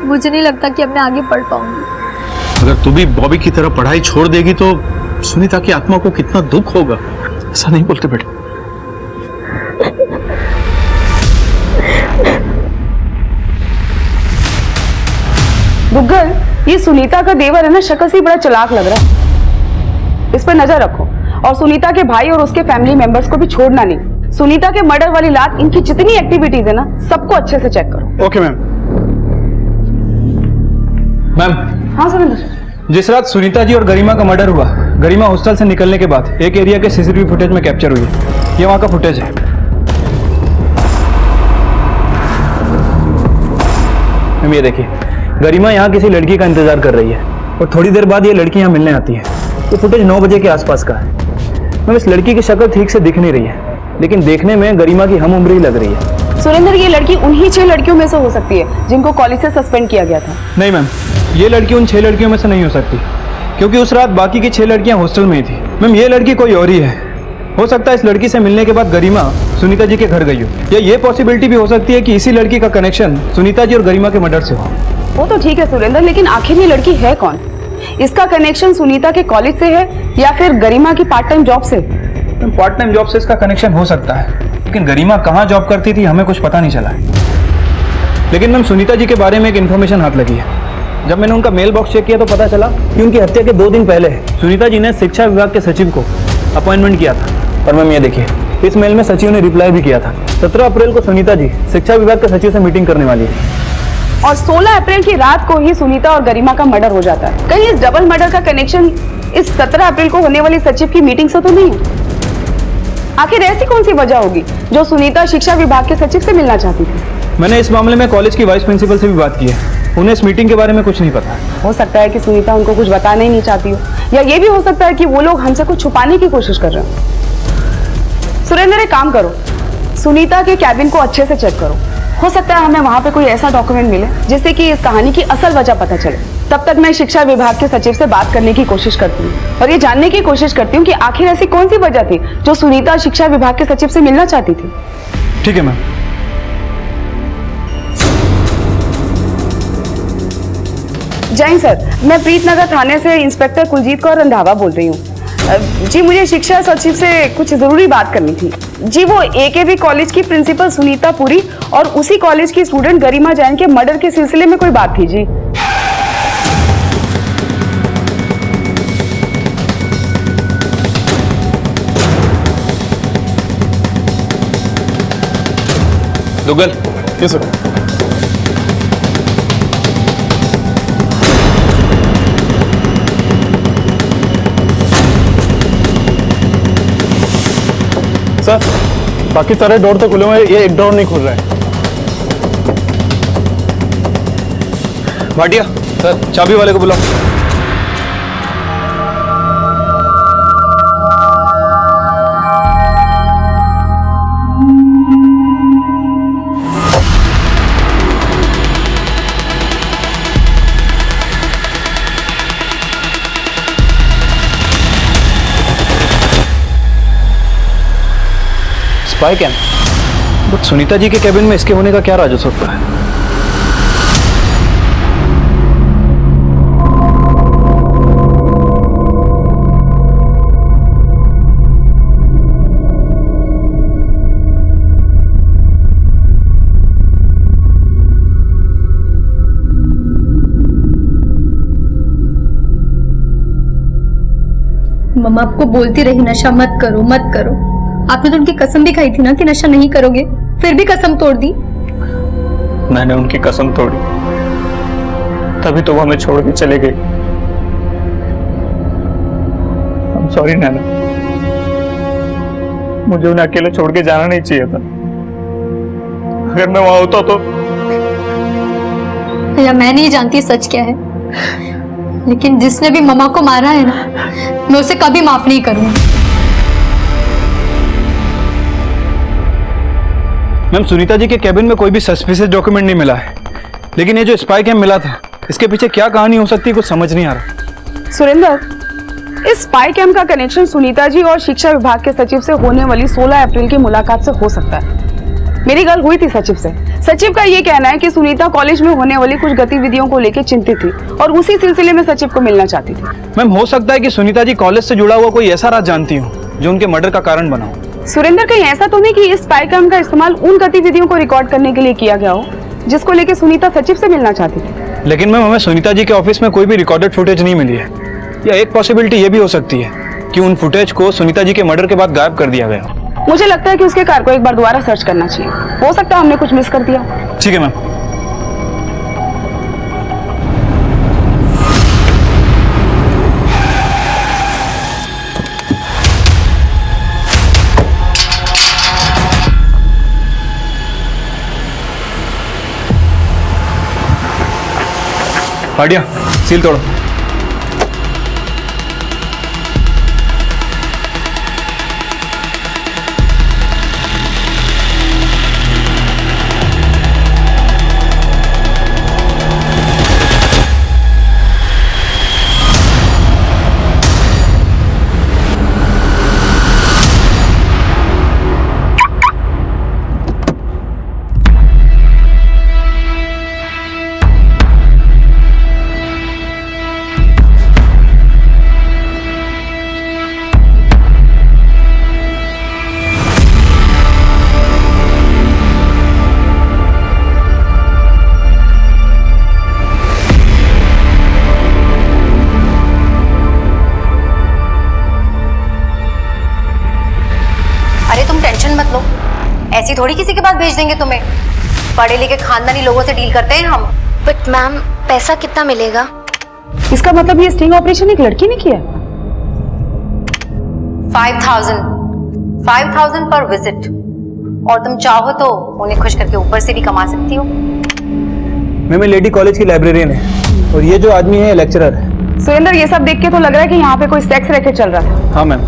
[SPEAKER 7] मुझे नहीं लगता कि अब मैं आगे पढ़ पाऊंगी।
[SPEAKER 9] अगर तू भी बॉबी की तरह पढ़ाई छोड़ देगी तो सुनीता की आत्मा को कितना दुख होगा। ऐसा नहीं बोलते बेटे।
[SPEAKER 2] गुग्गल, ये सुनीता का देवर है ना, शक्ल से बड़ा चालाक लग रहा है। इस पर नजर रखो, और सुनीता के भाई और उसके फैमिली मेंबर्स को भी छोड़ना नहीं। सुनीता के मर्डर वाली रात इनकी जितनी एक्टिविटीज है ना, सबको अच्छे से चेक करो।
[SPEAKER 5] Okay ma'am.
[SPEAKER 6] मैम,
[SPEAKER 2] हाँ सुरेंद्र।
[SPEAKER 6] जिस रात सुनीता जी और गरिमा का मर्डर हुआ, गरिमा हॉस्टल से निकलने के बाद एक एरिया के सीसीटीवी फुटेज में कैप्चर हुई है। ये वहां का फुटेज है। मैम ये देखिए, गरिमा यहाँ किसी लड़की का इंतजार कर रही है और थोड़ी देर बाद ये लड़की यहाँ मिलने आती है। ये फुटेज 9 बजे के आसपास का है। मैम इस लड़की की शक्ल ठीक से दिख नहीं रही है, लेकिन देखने में गरिमा की हम उम्र ही लग रही है।
[SPEAKER 2] सुरेंद्र, ये लड़की उन्हीं 6 लड़कियों में से हो सकती है जिनको कॉलेज से सस्पेंड किया गया था।
[SPEAKER 6] नहीं मैम, ये लड़की उन 6 लड़कियों में से नहीं हो सकती, क्योंकि उस रात बाकी की 6 लड़कियां हॉस्टल में ही थी। मैम ये लड़की कोई और ही है। हो सकता है इस लड़की से मिलने के बाद गरिमा सुनीता जी के घर गई हो, या ये पॉसिबिलिटी भी हो सकती है कि इसी लड़की का कनेक्शन सुनीता जी और गरिमा के मर्डर से हो।
[SPEAKER 2] वो तो ठीक है सुरेंद्र, लेकिन आखिर ये लड़की है कौन? इसका कनेक्शन सुनीता के कॉलेज से है या फिर गरिमा की पार्ट टाइम जॉब से?
[SPEAKER 6] पार्ट टाइम जॉब से इसका कनेक्शन हो सकता है, लेकिन गरिमा कहाँ जॉब करती थी हमें कुछ पता नहीं चला है। लेकिन मैम सुनीता जी के बारे में एक इन्फॉर्मेशन हाथ लगी है। जब मैंने उनका मेल बॉक्स चेक किया तो पता चला कि उनकी हत्या के 2 दिन पहले सुनीता जी ने शिक्षा विभाग के सचिव को अपॉइंटमेंट किया था। और मैम ये देखिए, इस मेल में सचिव ने रिप्लाई भी किया था। 17 अप्रैल को सुनीता जी शिक्षा विभाग के सचिव से मीटिंग करने वाली है।
[SPEAKER 2] और 16 अप्रैल की रात को ही सुनीता और गरिमा का मर्डर हो जाता है। कहीं इस डबल मर्डर का कनेक्शन इस 17 अप्रैल को होने वाली सचिव की मीटिंग से तो नहीं है? आखिर ऐसी कौन सी वजह होगी जो सुनीता शिक्षा विभाग के सचिव से मिलना चाहती थी?
[SPEAKER 6] मैंने इस मामले में कॉलेज की वाइस प्रिंसिपल से भी बात की है। उन्हें इस मीटिंग के बारे में कुछ नहीं पता।
[SPEAKER 2] हो सकता है कि सुनीता उनको कुछ बताना ही नहीं चाहती हो, या ये भी हो सकता है कि वो लोग हमसे कुछ छुपाने की कोशिश कर रहे हो। सुरेंद्र, एक काम करो, सुनीता के कैबिन को अच्छे से चेक करो। हो सकता है हमें वहां पे कोई ऐसा डॉक्यूमेंट मिले जिससे कि इस कहानी की असल वजह पता चले। तब तक मैं शिक्षा विभाग के सचिव से बात करने की कोशिश करती हूँ और ये जानने की कोशिश करती हूँ कि आखिर ऐसी कौन सी वजह थी जो सुनीता शिक्षा विभाग के सचिव से मिलना चाहती थी।
[SPEAKER 6] ठीक है मैम।
[SPEAKER 2] जय सर, मैं प्रीतनगर थाने से इंस्पेक्टर कुलजीत कौर रंधावा बोल रही हूँ। जी, मुझे शिक्षा सचिव से कुछ जरूरी बात करनी थी। जी, वो AKB कॉलेज की प्रिंसिपल सुनीता पुरी और उसी कॉलेज की स्टूडेंट गरिमा जैन के मर्डर के सिलसिले में कोई बात थी। जी
[SPEAKER 6] दुग्गल, ये सर।
[SPEAKER 3] सर, बाकी सारे डोर तो खुले हुए हैं, ये एक डोर नहीं खुल रहा है।
[SPEAKER 6] भाटिया सर, चाबी वाले को बुलाओ।
[SPEAKER 3] Spy cam?
[SPEAKER 6] But Sunita ji के कैबिन में इसके होने का क्या राज हो सकता है?
[SPEAKER 7] मम्मा आपको बोलती रही नशा मत करो मत करो। आपने तो उनकी कसम भी खाई थी ना कि नशा नहीं करोगे, फिर भी कसम तोड़ दी।
[SPEAKER 3] मैंने उनकी कसम तोड़ी, तभी तो वो हमें छोड़ के चले गई। I'm sorry नैना, मुझे उन्हें अकेले छोड़ के जाना नहीं चाहिए था। अगर मैं वहां होता तो।
[SPEAKER 7] भैया, मैं नहीं जानती सच क्या है, लेकिन जिसने भी मम्मा को मारा है ना, मैं उसे कभी माफ नहीं करूंगी।
[SPEAKER 6] मैम, सुनीता जी के कैबिन में कोई भी सस्पिशियस डॉक्यूमेंट नहीं मिला है, लेकिन ये जो स्पाई कैम मिला था, इसके पीछे क्या कहानी हो सकती है, कुछ समझ नहीं आ रहा।
[SPEAKER 2] सुरेंद्र, इस स्पाई कैम का कनेक्शन सुनीता जी और शिक्षा विभाग के सचिव से होने वाली 16 अप्रैल की मुलाकात से हो सकता है। मेरी गल हुई थी सचिव से। सचिव का ये कहना है कि सुनीता कॉलेज में होने वाली कुछ गतिविधियों को लेकर चिंतित थी और उसी सिलसिले में सचिव को मिलना चाहती थी।
[SPEAKER 6] मैम, हो सकता है कि सुनीता जी कॉलेज से जुड़ा हुआ कोई ऐसा राज जानती हो जो उनके मर्डर का कारण बना हो।
[SPEAKER 2] सुरेंद्र, कहीं ऐसा तो नहीं कि इस स्पाई कैम का इस्तेमाल उन गतिविधियों को रिकॉर्ड करने के लिए किया गया हो जिसको लेकर सुनीता सचिव से मिलना चाहती थी?
[SPEAKER 6] लेकिन मैम, हमें सुनीता जी के ऑफिस में कोई भी रिकॉर्डेड फुटेज नहीं मिली है। या एक पॉसिबिलिटी ये भी हो सकती है कि उन फुटेज को सुनीता जी के मर्डर के बाद गायब कर दिया गया।
[SPEAKER 2] मुझे लगता है कि उसके कार को एक बार दोबारा सर्च करना चाहिए। हो सकता है हमने कुछ मिस कर दिया।
[SPEAKER 6] ठीक है मैम। भाटिया सील तोड़ो।
[SPEAKER 13] मत लो, ऐसी थोड़ी किसी के पास भेज देंगे तुम्हें। पढ़े लिखे खानदानी लोगों से डील करते हैं हम।
[SPEAKER 8] बट मैम पैसा कितना मिलेगा?
[SPEAKER 2] इसका मतलब ये स्टिंग ऑपरेशन एक लड़की ने किया?
[SPEAKER 13] 5,000 पर विजिट, और तुम चाहो तो उन्हें खुश करके ऊपर से भी कमा सकती हो।
[SPEAKER 6] मैं लेडी कॉलेज की लाइब्रेरियन है और ये जो आदमी है लेक्चरर है।
[SPEAKER 2] सुरेंद्र, ये सब देख के तो लग रहा है कि यहाँ पे कोई सेक्स रैकेट चल रहा है।
[SPEAKER 6] हाँ मैम,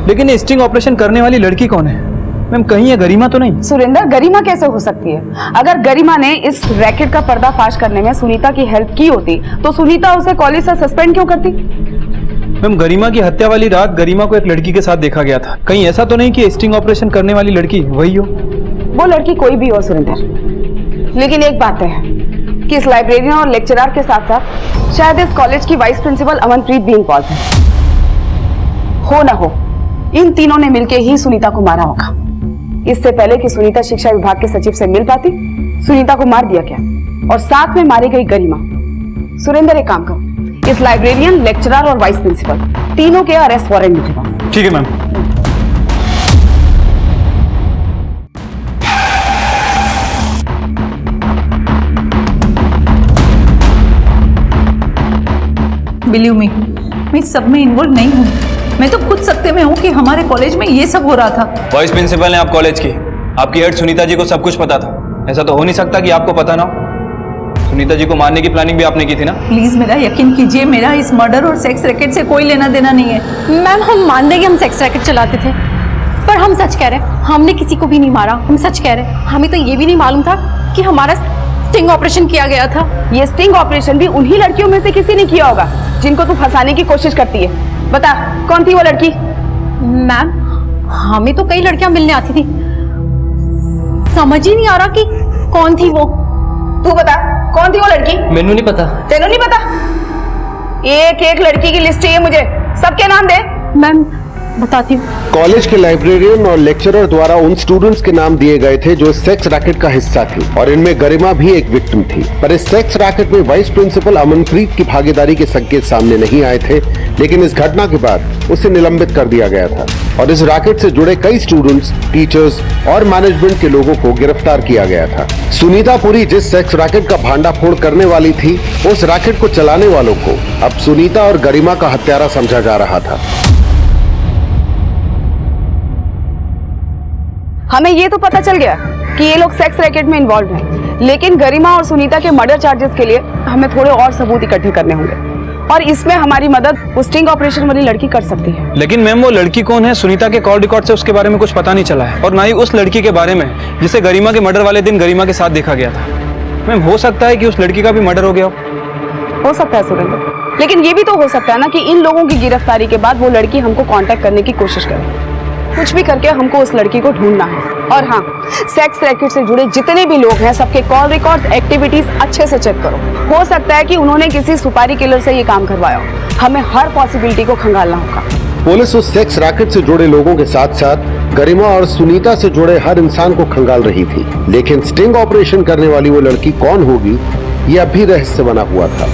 [SPEAKER 6] लेकिन ये स्टिंग ऑपरेशन करने वाली लड़की कौन है मैम? कहीं ये गरिमा तो नहीं?
[SPEAKER 2] सुरेंद्र, गरिमा कैसे हो सकती है? अगर गरिमा ने इस रैकेट का पर्दाफाश करने में सुनीता की हेल्प की होती तो सुनीता उसे कॉलेज से सस्पेंड क्यों करती?
[SPEAKER 6] मैम, गरिमा की हत्या वाली रात गरिमा को एक लड़की के साथ देखा गया था। कहीं ऐसा तो नहीं कि स्टिंग ऑपरेशन करने वाली लड़की वही हो?
[SPEAKER 2] वो लड़की कोई भी हो सुरेंद्र, लेकिन एक बात है कि इस लाइब्रेरियन और लेक्चरर के साथ साथ शायद इस कॉलेज की वाइस प्रिंसिपल अमनप्रीत भी इन्वॉल्व है। हो ना हो, इन तीनों ने मिलकर ही सुनीता को मारा होगा। इससे पहले कि सुनीता शिक्षा विभाग के सचिव से मिल पाती, सुनीता को मार दिया गया और साथ में मारी गई गरिमा। सुरेंद्र, एक काम करो, इस लाइब्रेरियन, लेक्चरर और वाइस प्रिंसिपल तीनों के अरेस्ट वारंट लिखवाओ।
[SPEAKER 6] ठीक है मैम।
[SPEAKER 1] बिलीव मी, मैं इस सब में इन्वॉल्व नहीं हूँ। मैं तो खुद सत्य में हूँ कि हमारे कॉलेज में ये सब हो रहा था।
[SPEAKER 6] वाइस प्रिंसिपल है आप कॉलेज की, आपकी हेड सुनीता जी को सब कुछ पता था। ऐसा तो हो नहीं सकता कि आपको पता ना हो। सुनीता जी को मारने की प्लानिंग भी आपने की थी ना?
[SPEAKER 1] प्लीज मेरा यकीन कीजिए, मेरा इस मर्डर और सेक्स रैकेट से कोई लेना देना नहीं है।
[SPEAKER 7] मैम, हम मान देंगे हम सेक्स रैकेट चलाते थे, पर हम सच कह रहे हैं, हमने किसी को भी नहीं मारा। हम सच कह रहे हैं, हमें तो ये भी नहीं मालूम था कि हमारा स्टिंग ऑपरेशन किया गया था।
[SPEAKER 2] ये स्टिंग ऑपरेशन भी उन्हीं लड़कियों में से किसी ने किया होगा जिनको तू फंसाने की कोशिश करती है। बता, कौन थी वो लड़की?
[SPEAKER 7] मैम, हमें तो कई लड़कियां मिलने आती थी, समझ ही नहीं आ रहा कि कौन थी वो।
[SPEAKER 2] तू बता, कौन थी वो लड़की?
[SPEAKER 10] मैनू नहीं पता।
[SPEAKER 2] तेनू नहीं पता? एक एक लड़की की लिस्ट चाहिए मुझे, सबके नाम दे।
[SPEAKER 7] मैम बताती हूँ।
[SPEAKER 12] कॉलेज के लाइब्रेरियन और लेक्चरर द्वारा उन स्टूडेंट्स के नाम दिए गए थे जो सेक्स रैकेट का हिस्सा थी और इनमें गरिमा भी एक विक्टिम थी। पर इस सेक्स रैकेट में वाइस प्रिंसिपल अमनप्रीत की भागीदारी के संकेत सामने नहीं आए थे, लेकिन इस घटना के बाद उसे निलंबित कर दिया गया था और इस रैकेट से जुड़े कई स्टूडेंट्स, टीचर्स और मैनेजमेंट के लोगों को गिरफ्तार किया गया था। सुनीता पुरी जिस सेक्स रैकेट का भांडाफोड़ करने वाली थी, उस रैकेट को चलाने वालों को अब सुनीता और गरिमा का हत्यारा समझा जा रहा था।
[SPEAKER 2] हमें ये तो पता चल गया कि ये लोग सेक्स रैकेट में इन्वॉल्व हैं, लेकिन गरिमा और सुनीता के मर्डर चार्जेस के लिए हमें थोड़े और सबूत इकट्ठे करने होंगे और इसमें हमारी मदद वो स्टिंग ऑपरेशन वाली लड़की कर सकती है।
[SPEAKER 6] लेकिन मैम, वो लड़की कौन है? सुनीता के कॉल रिकॉर्ड से उसके बारे में कुछ पता नहीं चला है और ना ही उस लड़की के बारे में जिसे गरिमा के मर्डर वाले दिन गरिमा के साथ देखा गया था। मैम, हो सकता है कि उस लड़की का भी मर्डर हो गया
[SPEAKER 2] हो सकता है सुरेंद्र, लेकिन ये भी तो हो सकता है ना कि इन लोगों की गिरफ्तारी के बाद वो लड़की हमको कांटेक्ट करने की कोशिश करे। कुछ भी करके हमको उस लड़की को ढूंढना है। और हाँ, सेक्स रैकेट से जुड़े जितने भी लोग हैं सबके कॉल रिकॉर्ड्स, एक्टिविटीज अच्छे से चेक करो। हो सकता है कि उन्होंने किसी सुपारी किलर से ये काम करवाया हो। हमें हर पॉसिबिलिटी को खंगालना होगा।
[SPEAKER 12] पुलिस उस सेक्स रैकेट से जुड़े लोगों के साथ साथ गरिमा और सुनीता से जुड़े हर इंसान को खंगाल रही थी, लेकिन स्टिंग ऑपरेशन करने वाली वो लड़की कौन होगी, ये अब भी रहस्य बना हुआ था।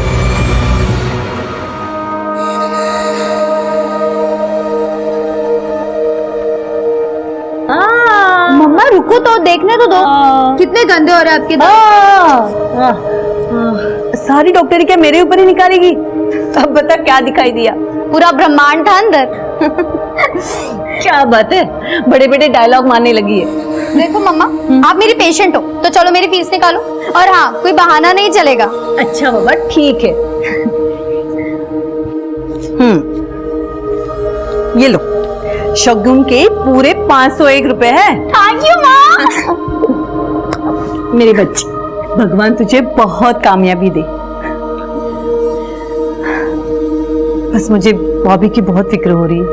[SPEAKER 7] मम्मा रुको तो, देखने तो दो। कितने गंदे हो रहे हैं आपके दांत।
[SPEAKER 1] सारी डॉक्टरी क्या मेरे ऊपर ही निकालेगी? अब बता क्या दिखाई दिया?
[SPEAKER 7] पूरा ब्रह्मांड था अंदर।
[SPEAKER 1] क्या बात है, बड़े बड़े डायलॉग मारने लगी है।
[SPEAKER 7] देखो मम्मा, आप मेरी पेशेंट हो तो चलो मेरी फीस निकालो। और हाँ, कोई बहाना नहीं चलेगा।
[SPEAKER 1] अच्छा बाबा ठीक है। ये लो, शगुन के पूरे 501 रुपए है।
[SPEAKER 7] थैंक यू माँ।
[SPEAKER 1] मेरी बच्ची, भगवान तुझे बहुत कामयाबी दे। बस मुझे बॉबी की बहुत फिक्र हो रही है।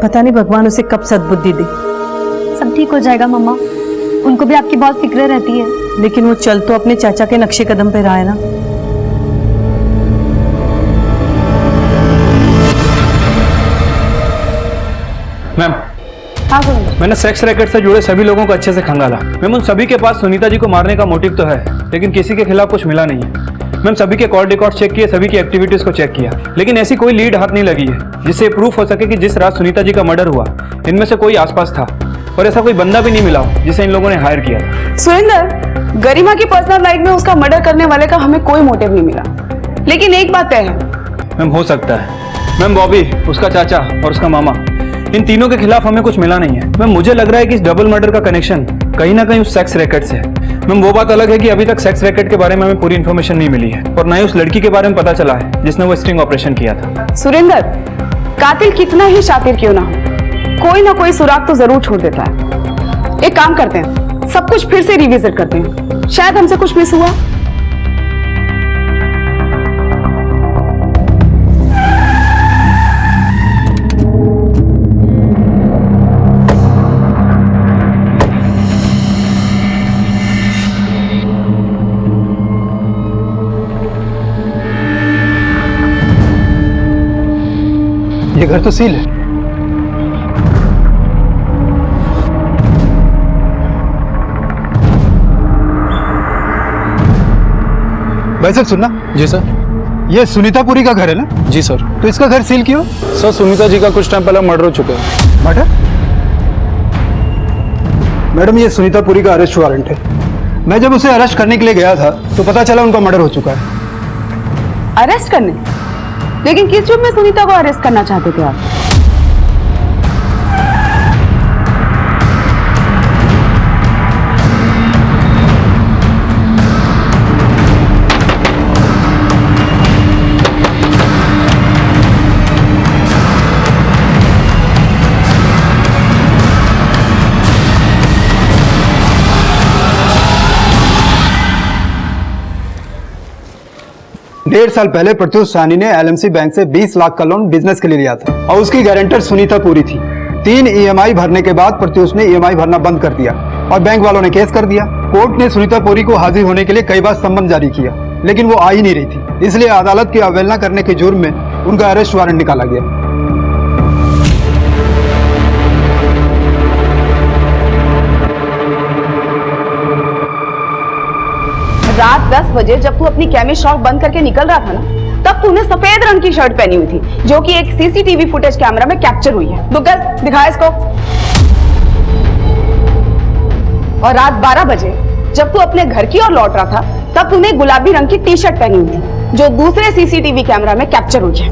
[SPEAKER 1] पता नहीं भगवान उसे कब सद्बुद्धि दे।
[SPEAKER 7] सब ठीक हो जाएगा मम्मा, उनको भी आपकी बहुत फिक्र रहती है।
[SPEAKER 1] लेकिन वो चल तो अपने चाचा के नक्शे कदम पे रहा है ना।
[SPEAKER 5] मैम,
[SPEAKER 2] हाँ सुरेंद्र।
[SPEAKER 5] मैंने सेक्स रैकेट से जुड़े सभी लोगों को अच्छे से खंगाला। मैम, उन सभी के पास सुनीता जी को मारने का मोटिव तो है, लेकिन किसी के खिलाफ कुछ मिला नहीं है। मैम, सभी के कॉल रिकॉर्ड चेक किए, सभी की एक्टिविटीज को चेक किया, लेकिन ऐसी कोई लीड हाथ नहीं लगी है जिससे प्रूफ हो सके कि जिस रात सुनीता जी का मर्डर हुआ इनमें से कोई आसपास था, और ऐसा कोई बंदा भी नहीं मिला जिसे इन लोगों ने हायर किया था।
[SPEAKER 2] सुरेंद्र, गरिमा की पर्सनल लाइफ में उसका मर्डर करने वाले का हमें कोई मोटिव नहीं मिला, लेकिन एक बात तय है।
[SPEAKER 5] मैम, हो सकता है मैम बॉबी, उसका चाचा और उसका मामा, इन तीनों के खिलाफ हमें कुछ मिला नहीं है। मैम, मुझे लग रहा है कि इस डबल मर्डर का कनेक्शन कहीं ना कहीं उस सेक्स रैकेट से है। मैम, वो बात अलग है कि अभी तक सेक्स रैकेट के बारे में हमें पूरी इन्फॉर्मेशन नहीं मिली है, और ना ही उस लड़की के बारे में पता चला है जिसने वो स्टिंग ऑपरेशन किया था।
[SPEAKER 2] सुरेंद्र, कातिल कितना ही शातिर क्यों ना हो, कोई ना कोई सुराग तो जरूर छोड़ देता है। एक काम करते हैं, सब कुछ फिर से रिविजिट करते हैं, शायद हमसे कुछ मिस हुआ।
[SPEAKER 5] ये घर तो सील है।
[SPEAKER 6] भाई साहब सुनना। जी सर।
[SPEAKER 5] ये सुनीतापुरी का घर है ना?
[SPEAKER 6] जी सर।
[SPEAKER 5] तो इसका घर सील क्यों?
[SPEAKER 6] सर, सुनीता जी का कुछ टाइम पहले मर्डर हो चुका है।
[SPEAKER 5] मर्डर? मैडम, ये सुनीतापुरी का अरेस्ट वारंट है। मैं जब उसे अरेस्ट करने के लिए गया था तो पता चला उनका मर्डर हो चुका है।
[SPEAKER 2] अरेस्ट करने? लेकिन किस जुर्म में सुनीता को अरेस्ट करना चाहते थे आप?
[SPEAKER 5] डेढ़ साल पहले प्रत्युष साहनी ने एलएमसी बैंक से 20 लाख का लोन बिजनेस के लिए लिया था, और उसकी गारंटर सुनीतापुरी थी। 3 ईएमआई भरने के बाद प्रत्युष ने ईएमआई भरना बंद कर दिया और बैंक वालों ने केस कर दिया। कोर्ट ने सुनीतापुरी को हाजिर होने के लिए कई बार सम्मन जारी किया, लेकिन वो आ ही नहीं रही थी, इसलिए अदालत की अवहेलना करने के जुर्म में उनका अरेस्ट वारंट निकाला गया।
[SPEAKER 2] रात 10 बजे जब तू अपनी केमिस्ट शॉप बंद करके निकल रहा था ना, तब तूने सफेद रंग की शर्ट पहनी हुई थी, जो कि एक सीसीटीवी फुटेज कैमरा में कैप्चर हुई है। दुग्गल, दिखा इसको। और रात 12 बजे जब तू अपने घर की ओर लौट रहा था, तब तूने गुलाबी रंग की टी शर्ट पहनी हुई थी, जो दूसरे सीसीटीवी कैमरा में कैप्चर हुई है।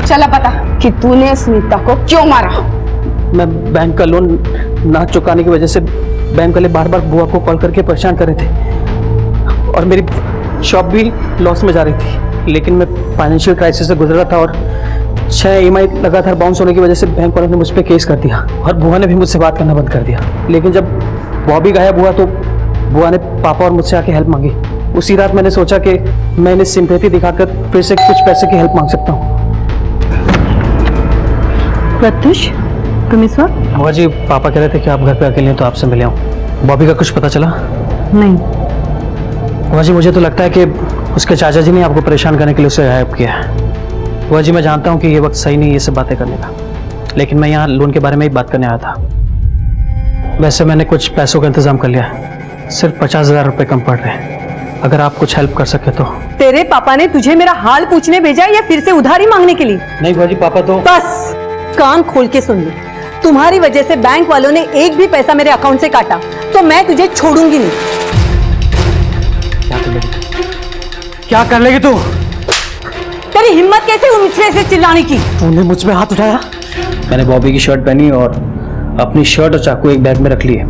[SPEAKER 2] चला पता कि तूने सुनीता को क्यों मारा।
[SPEAKER 10] मैं बैंक का लोन ना चुकाने की वजह से बैंक वाले बार बार बुआ को कॉल करके परेशान कर रहे थे, और मेरी शॉप भी लॉस में जा रही थी। लेकिन मैं फाइनेंशियल क्राइसिस से गुजर रहा था, और 6 ईएमआई लगातार बाउंस होने की वजह से बैंक वालों ने मुझ पर केस कर दिया, और बुआ ने भी मुझसे बात करना बंद कर दिया। लेकिन जब बॉबी गायब हुआ तो बुआ ने पापा और मुझसे आके हेल्प मांगी। उसी रात मैंने सोचा कि मैं इन्हें सिंपैथी दिखाकर फिर से कुछ पैसे की हेल्प मांग सकता हूँ।
[SPEAKER 1] प्रत्युष, तुम इस वक्त?
[SPEAKER 10] बुआ जी, पापा कह रहे थे कि आप घर पे अकेले हैं तो आपसे मिले हूँ। बॉबी का कुछ पता चला?
[SPEAKER 1] नहीं।
[SPEAKER 10] बुआ जी, मुझे तो लगता है कि उसके चाचा जी ने आपको परेशान करने के लिए उसे गायब किया है। बुआ जी, मैं जानता हूँ कि ये वक्त सही नहीं है ये सब बातें करने का, लेकिन मैं यहाँ लोन के बारे में ही बात करने आया था। वैसे मैंने कुछ पैसों का इंतजाम कर लिया है, सिर्फ 50,000 रुपये कम पड़ रहे हैं। अगर आप कुछ हेल्प कर सके तो।
[SPEAKER 1] तेरे पापा ने तुझे मेरा हाल पूछने भेजा या फिर से उधारी मांगने के लिए?
[SPEAKER 10] नहीं बुआ जी, पापा तो।
[SPEAKER 1] बस कान खोल के सुन लो, तुम्हारी वजह से बैंक वालों ने एक भी पैसा मेरे अकाउंट से काटा तो मैं तुझे छोड़ूंगी नहीं।
[SPEAKER 10] क्या कर लेगी तू?
[SPEAKER 1] तेरी हिम्मत कैसे हुई मुझसे ऐसे चिल्लाने की?
[SPEAKER 10] तूने मुझ में हाथ उठाया? मैंने बॉबी की शर्ट पहनी और अपनी शर्ट और चाकू एक बैग में रख लिए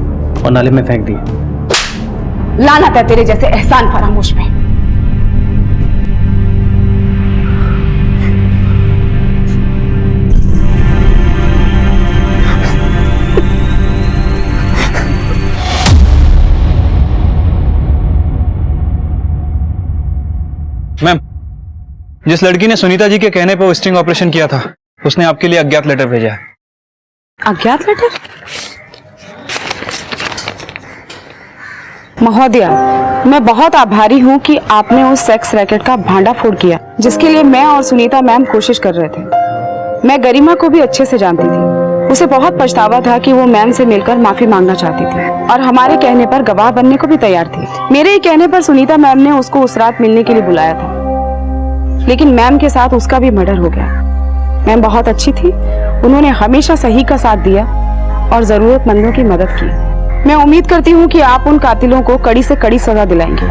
[SPEAKER 10] और नाले में फेंक दिए।
[SPEAKER 2] लानत है तेरे जैसे एहसान फरामोश पे।
[SPEAKER 6] मैम, जिस लड़की ने सुनीता जी के कहने पर स्टिंग ऑपरेशन किया था, उसने आपके लिए अज्ञात लेटर भेजा है।
[SPEAKER 2] अज्ञात लेटर? महोदया, मैं बहुत आभारी हूँ कि आपने उस सेक्स रैकेट का भांडाफोड़ किया जिसके लिए मैं और सुनीता मैम कोशिश कर रहे थे। मैं गरिमा को भी अच्छे से जानती थी। उसे बहुत पछतावा था कि वो मैम से मिलकर माफी मांगना चाहती थी और हमारे कहने पर गवाह बनने को भी तैयार थी। मेरे ही कहने पर सुनीता मैम ने उसको उस रात मिलने के लिए बुलाया था, लेकिन मैम के साथ उसका भी मर्डर हो गया। मैम बहुत अच्छी थी, उन्होंने हमेशा सही का साथ दिया और जरूरतमंदों की मदद की। मैं उम्मीद करती हूँ कि आप उन कातिलों को कड़ी से कड़ी सजा दिलाएंगे।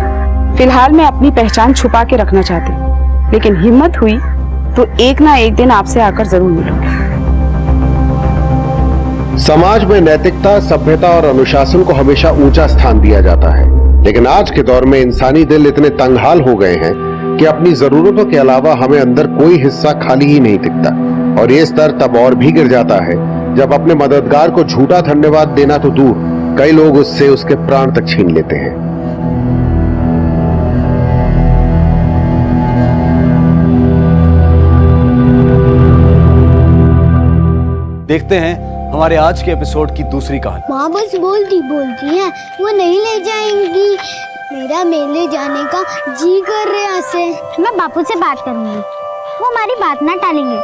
[SPEAKER 2] फिलहाल मैं अपनी पहचान छुपा के रखना चाहती हूँ, लेकिन हिम्मत हुई तो एक ना एक दिन आपसे आकर जरूर मिलूंगी।
[SPEAKER 12] समाज में नैतिकता, सभ्यता और अनुशासन को हमेशा ऊंचा स्थान दिया जाता है, लेकिन आज के दौर में इंसानी दिल इतने तंगहाल हो गए हैं कि अपनी जरूरतों के अलावा हमें अंदर कोई हिस्सा खाली ही नहीं दिखता। और ये स्तर तब और भी गिर जाता है जब अपने मददगार को झूठा धन्यवाद देना तो दूर, कई लोग उससे उसके प्राण तक छीन लेते हैं।
[SPEAKER 14] देखते हैं हमारे आज के एपिसोड की दूसरी कहानी।
[SPEAKER 15] माँ बस बोलती है वो नहीं ले जाएंगी। मेरा मेले जाने का जी कर रहा है। मैं बापू से बात करूंगी, वो हमारी बात ना टालेंगे।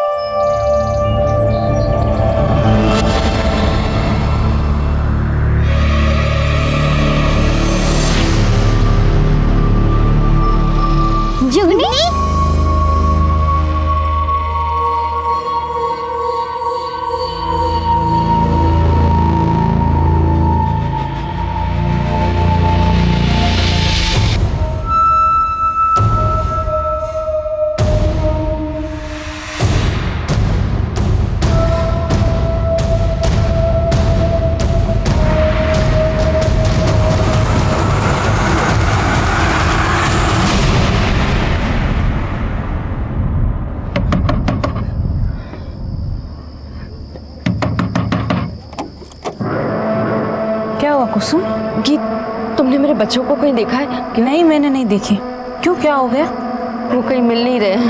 [SPEAKER 15] जुगनी,
[SPEAKER 11] कुसुम, गीत, तुमने मेरे बच्चों को कहीं देखा है? नहीं, मैंने नहीं देखे। क्यों, क्या हो गया? वो कहीं मिल नहीं रहे हैं।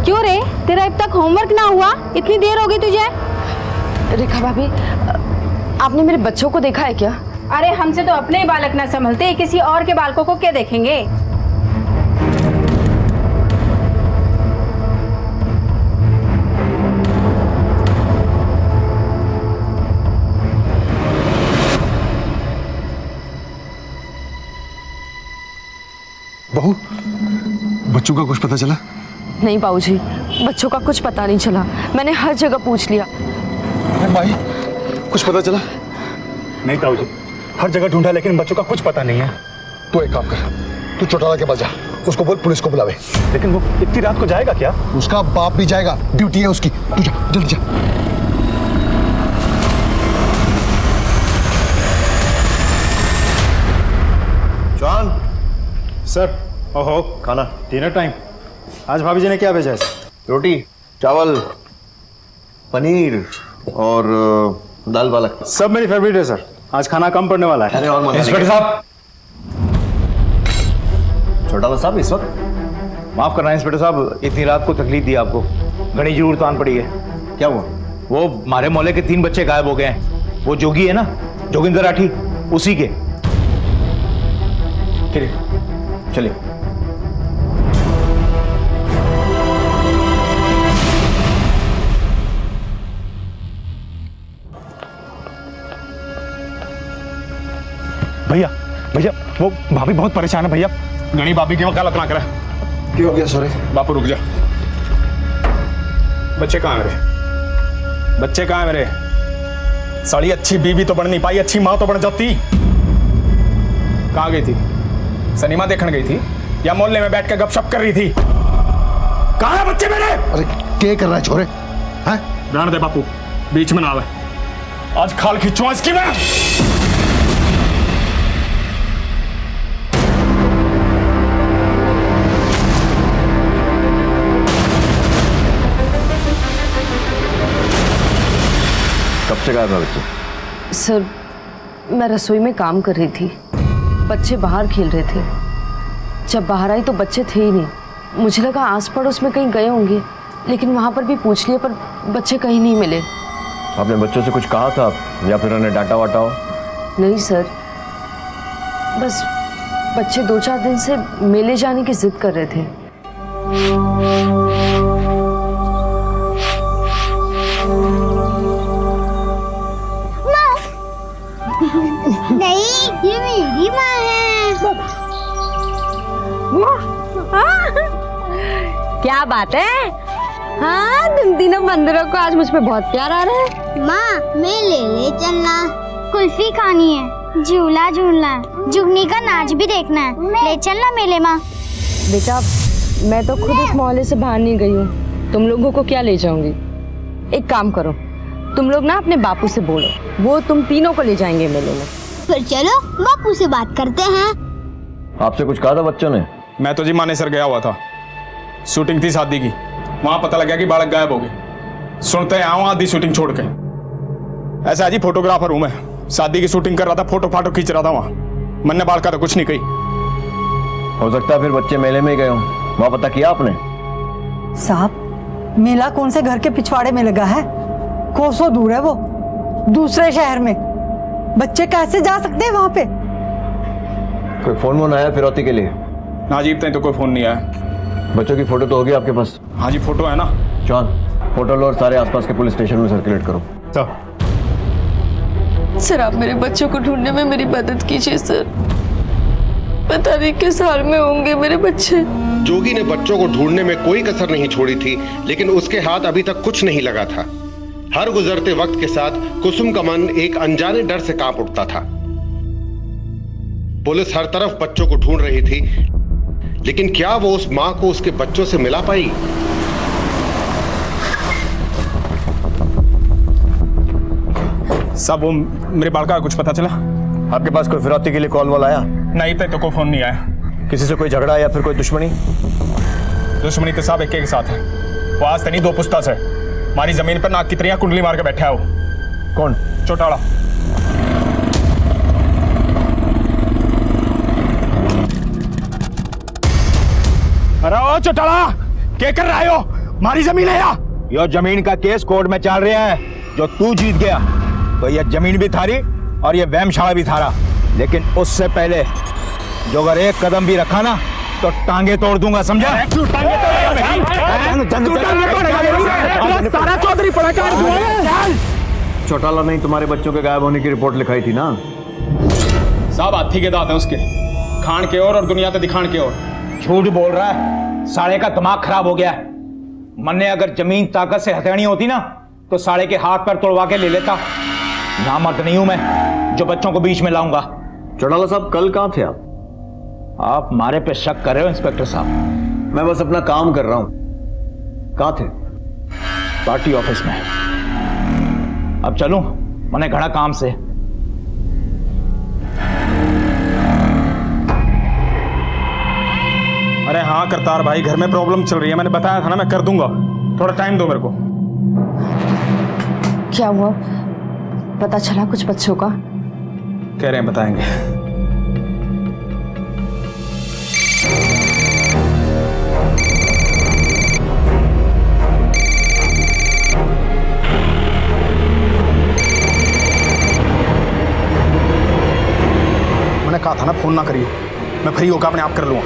[SPEAKER 8] क्यों रे, तेरा अब तक होमवर्क ना हुआ? इतनी देर हो गई तुझे?
[SPEAKER 11] रेखा भाभी, आपने मेरे बच्चों को देखा है क्या?
[SPEAKER 8] अरे हमसे तो अपने ही बालक ना संभलते, किसी और के बालकों को क्या देखेंगे?
[SPEAKER 16] बहू, बच्चों का कुछ पता चला?
[SPEAKER 11] नहीं बाबूजी, बच्चों का कुछ पता नहीं चला। मैंने हर जगह पूछ लिया।
[SPEAKER 16] अरे भाई, कुछ पता चला?
[SPEAKER 3] नहीं ताऊ जी, हर जगह ढूंढा लेकिन बच्चों का कुछ पता नहीं है।
[SPEAKER 16] तू एक काम कर, तू चौटाला के पास जा, उसको बोल पुलिस को बुलावे।
[SPEAKER 3] लेकिन वो इतनी रात को जाएगा क्या?
[SPEAKER 16] उसका बाप भी जाएगा, ड्यूटी है उसकी। तू जा, जल्दी जा।
[SPEAKER 17] जॉन सर, ओहो, खाना, डिनर टाइम। आज भाभी जी ने क्या भेजा है?
[SPEAKER 18] रोटी, चावल, पनीर और दाल पालक।
[SPEAKER 17] सब मेरी फेवरेट है सर। आज खाना कम पड़ने वाला है।
[SPEAKER 18] अरे और
[SPEAKER 17] इंस्पेक्टर साहब,
[SPEAKER 18] छोटा साहब, इस वक्त
[SPEAKER 17] माफ करना इंस्पेक्टर साहब, इतनी रात को तकलीफ दी आपको। घनी जरूरत आन पड़ी है।
[SPEAKER 18] क्या हुआ?
[SPEAKER 17] वो हमारे मोहल्ले के 3 बच्चे गायब हो गए हैं। वो जोगी है ना, जोगिंदर राठी, उसी के।
[SPEAKER 18] चलिए।
[SPEAKER 17] भैया, भैया, वो भाभी बहुत परेशान है भैया। गणी भाभी की वकालत ना करे।
[SPEAKER 16] क्या हो गया? सॉरी
[SPEAKER 17] बापू, रुक जा। बच्चे कहाँ है मेरे? बच्चे कहाँ है मेरे?
[SPEAKER 6] साली अच्छी बीवी तो बन नहीं पाई, अच्छी माँ तो बन जाती। कहाँ गई थी? सिनेमा देखने गई थी या मोहल्ले में बैठ के गपशप कर रही थी? कहाँ है बच्चे मेरे?
[SPEAKER 12] अरे क्या कर रहा है छोरे? हैं?
[SPEAKER 6] रहने दे बापू, बीच में ना आवे। आज खाल खींचूं इसकी मैं।
[SPEAKER 18] कब से गायब है बच्चे?
[SPEAKER 19] सर, मैं रसोई में काम कर रही थी, बच्चे बाहर खेल रहे थे। जब बाहर आई तो बच्चे थे ही नहीं। मुझे लगा आस पड़ोस में कहीं गए होंगे, लेकिन वहाँ पर भी पूछ लिया पर बच्चे कहीं नहीं मिले।
[SPEAKER 18] आपने बच्चों से कुछ कहा था या फिर उन्हें डांटा वाटा हो?
[SPEAKER 19] नहीं सर, बस बच्चे 2-4 दिन से मेले जाने की जिद कर रहे थे।
[SPEAKER 15] नहीं, ये मेरी माँ है।
[SPEAKER 19] क्या बात है? हाँ, तुम तीनों बंदरों को आज मुझ पे बहुत प्यार आ रहा है।
[SPEAKER 15] माँ, मेले ले चलना, कुल्फी खानी है, झूला झूलना है, जुगनी का नाच भी देखना है। ले चलना मेले माँ।
[SPEAKER 19] बेटा, मैं तो खुद इस मोहल्ले से बाहर नहीं गई हूँ, तुम लोगों को क्या ले जाऊंगी। एक काम करो, तुम लोग ना अपने बापू से बोलो, वो तुम तीनों को ले जाएंगे मेले में।
[SPEAKER 15] फिर चलो बापू से बात करते हैं।
[SPEAKER 18] आपसे कुछ कहा था बच्चों ने?
[SPEAKER 6] मैं तो जी मानेसर गया हुआ था, शूटिंग थी शादी की। वहां पता लगा कि बालक गायब हो गए। सुनते हैं आऊँ आधी शूटिंग छोड़ के। ऐसा है जी, फोटोग्राफर हूं मैं, शादी की शूटिंग कर रहा था, फोटो फाटो खींच रहा था वहां। मन ने बालका तो कुछ नहीं कही।
[SPEAKER 18] हो सकता है फिर बच्चे मेले में गए हों, वहां पता किया आपने?
[SPEAKER 20] साहब, मेला कौन से घर के पिछवाड़े में लगा है? कोसों दूर है वो, दूसरे शहर में। बच्चे कैसे जा सकते हैं वहां पे?
[SPEAKER 18] कोई फोन वोन आया फिरौती के लिए?
[SPEAKER 6] ना जी, तो कोई फोन नहीं आया।
[SPEAKER 18] बच्चों की फोटो तो होगी आपके पास?
[SPEAKER 6] हाँ जी, फोटो है ना।
[SPEAKER 18] जॉन, फोटो लो और सारे आसपास के पुलिस स्टेशन में सर्कुलेट करो।
[SPEAKER 19] सर, आप मेरे बच्चों को ढूंढने में मेरी मदद कीजिए सर। पता नहीं किस हाल में होंगे मेरे बच्चे।
[SPEAKER 12] जोगी ने बच्चों को ढूंढने में कोई कसर नहीं छोड़ी थी, लेकिन उसके हाथ अभी तक कुछ नहीं लगा था। हर गुजरते वक्त के साथ कुसुम का मन एक अनजाने डर से कांप उठता था। पुलिस हर तरफ बच्चों को ढूंढ रही थी, लेकिन क्या वो उस मां को उसके बच्चों से मिला पाई?
[SPEAKER 6] सब वो मेरे बालका का कुछ पता चला?
[SPEAKER 18] आपके पास कोई फिरौती के लिए कॉल वॉल आया?
[SPEAKER 6] नहीं, तो कोई फोन नहीं आया।
[SPEAKER 18] किसी से कोई झगड़ा या फिर कोई दुश्मनी?
[SPEAKER 6] दुश्मनी तो साहब एक के साथ है। वो आज तक नहीं, 2 पुस्ता से हमारी जमीन पर नाक की तरह कुंडली मार के बैठा है। वो
[SPEAKER 18] कौन?
[SPEAKER 6] चौटाला। अरे ओ चौटाला, क्या कर रहा हो? हमारी जमीन है या?
[SPEAKER 21] यो जमीन का केस कोर्ट में चल रहा है। जो तू जीत गया तो ये जमीन भी थारी और ये वहमशाला भी थारा, लेकिन उससे पहले जो अगर एक कदम भी रखा ना तो टांगे तोड़ दूंगा, समझा?
[SPEAKER 6] सारा चौधरी
[SPEAKER 18] चौटाला नहीं तुम्हारे बच्चों के गायब होने की रिपोर्ट लिखाई थी ना?
[SPEAKER 6] साहब हाथी के दांत हैं उसके, खान के और दुनिया तो दिखान के और।
[SPEAKER 21] झूठ बोल रहा है, साले का दिमाग खराब हो गया है। मन ने अगर जमीन ताकत से हथेनी होती ना तो साले के हाथ पैर तोड़वा के ले लेता। ना मर्द नहीं हूं मैं जो बच्चों को बीच में लाऊंगा।
[SPEAKER 18] चौटाला साहब, कल कहां थे आप?
[SPEAKER 21] आप मारे पे शक कर रहे हो इंस्पेक्टर साहब?
[SPEAKER 18] मैं बस अपना काम कर रहा हूं। कहां थे?
[SPEAKER 21] पार्टी ऑफिस में। अब चलूं, मैंने घड़ा काम से।
[SPEAKER 6] अरे हाँ करतार भाई, घर में प्रॉब्लम चल रही है, मैंने बताया था ना, मैं कर दूंगा। थोड़ा टाइम दो मेरे को।
[SPEAKER 19] क्या हुआ? पता चला कुछ बच्चों का?
[SPEAKER 6] कह रहे हैं बताएंगे। मैंने कहा था ना फोन ना करिए, मैं फ्री होकर अपने आप कर लूंगा।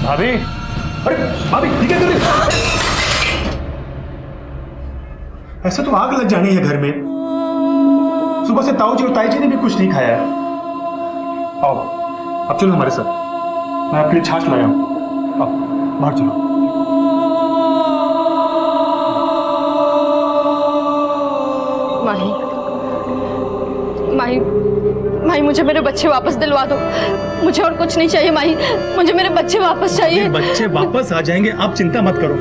[SPEAKER 6] भाभी, अरे भाभी ये क्या कर रही हो? ऐसे तो आग लग जानी है घर में। सुबह से ताऊ जी और ताई जी ने भी कुछ नहीं खाया है। आओ अब चलो हमारे साथ, मैं आपके लिए छाछ लाया हूं।
[SPEAKER 17] बाहर चलो।
[SPEAKER 19] माही, माही, माही, मुझे मेरे बच्चे वापस दिलवा दो। मुझे और कुछ नहीं चाहिए माही, मुझे मेरे बच्चे वापस चाहिए।
[SPEAKER 17] बच्चे वापस आ जाएंगे, आप चिंता मत करो।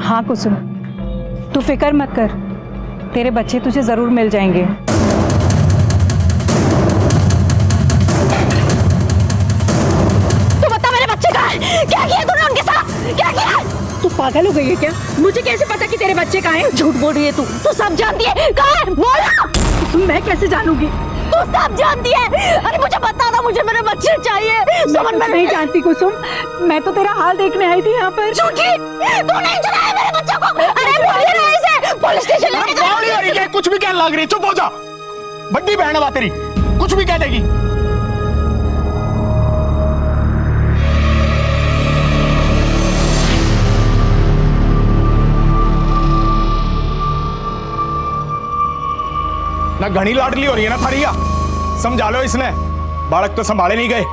[SPEAKER 4] हाँ कुसुम, तू फिक्र मत कर, तेरे बच्चे तुझे जरूर मिल जाएंगे।
[SPEAKER 11] तू बता मेरे बच्चे कहाँ हैं? क्या किया तूने उनके साथ? क्या किया?
[SPEAKER 4] तू पागल हो गई है क्या? मुझे कैसे पता कि तेरे बच्चे कहाँ हैं?
[SPEAKER 11] झूठ बोल रही है तू। तू सब जानती है। कहाँ है? बोला।
[SPEAKER 4] कुसुम, मैं कैसे जानूंगी?
[SPEAKER 11] तू सब जानती है। अरे मुझे बता ना, मुझे मेरे बच्चे चाहिए।
[SPEAKER 4] समझ में नहीं जानती कुसुम, मैं तो तेरा हाल देखने आई थी यहाँ पर।
[SPEAKER 11] झूठी, तू नहीं चलाया मेरे बच्चों को। अरे बोलिए ना इसे, पुलिस स्टेशन लेके जाओ।
[SPEAKER 21] कुछ भी कहने लग रही, चुप हो जा। बड्डी बहन है बात तेरी, कुछ भी कह देगी। ना घनी लाडली हो रही है ना थारी, समझा लो इसने। बालक तो संभाले नहीं गए,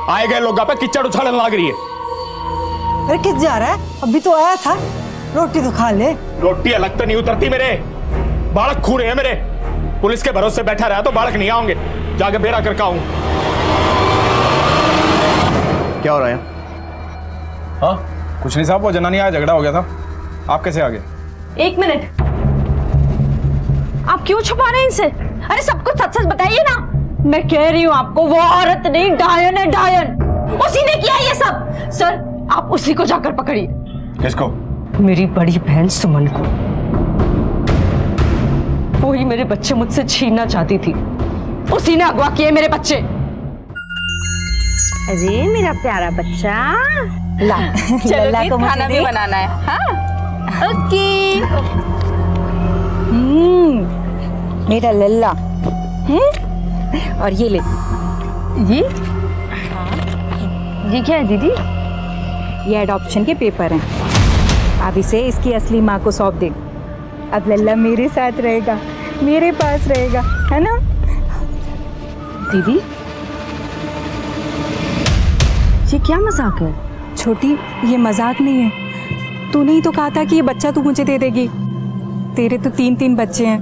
[SPEAKER 21] आए गए लोग पे किचड़ उछालन लग रही है।
[SPEAKER 20] अरे किस जा रहा है? अभी तो आया था, रोटी तो खा ले।
[SPEAKER 21] रोटी अलग तो नहीं उतरती मेरे, बालक खू रहे हैं मेरे। पुलिस के भरोसे बैठा रहा तो बालक नहीं आओगे, जाके बेरा करके आऊं।
[SPEAKER 18] क्या हो रहा है?
[SPEAKER 17] हाँ कुछ नहीं साहब, वो जनानी आया, झगड़ा हो गया था। आप कैसे आ गए?
[SPEAKER 11] एक मिनट, आप क्यों छुपा रहे हैं इनसे? अरे सब कुछ सच सच बताइए ना। मैं कह रही हूँ आपको, वो औरत नहीं, डायन है, डायन। उसी ने किया ये सब। सर आप उसी को जाकर पकड़िए।
[SPEAKER 18] किसको?
[SPEAKER 19] मेरी बड़ी बहन सुमन को। वो ही मेरे बच्चे मुझसे छीनना चाहती थी, उसी ने अगवा किए मेरे बच्चे।
[SPEAKER 11] अरे मेरा प्यारा बच्चा, ला
[SPEAKER 4] लल्ला को
[SPEAKER 11] खाना
[SPEAKER 4] मुझे
[SPEAKER 11] भी
[SPEAKER 4] दे।
[SPEAKER 11] बनाना है। हाँ ओके।
[SPEAKER 4] मेरा लल्ला। और ये ले।
[SPEAKER 19] ये क्या है दीदी?
[SPEAKER 4] ये एडॉप्शन के पेपर हैं। अब इसे इसकी असली माँ को सौंप दे। अब लल्ला मेरे साथ रहेगा, मेरे पास रहेगा, है ना?
[SPEAKER 19] दीदी ये क्या मजाक है?
[SPEAKER 4] छोटी, ये मजाक नहीं है। तूने ही तो कहा था कि ये बच्चा तू मुझे दे देगी। तेरे तो 3 बच्चे हैं,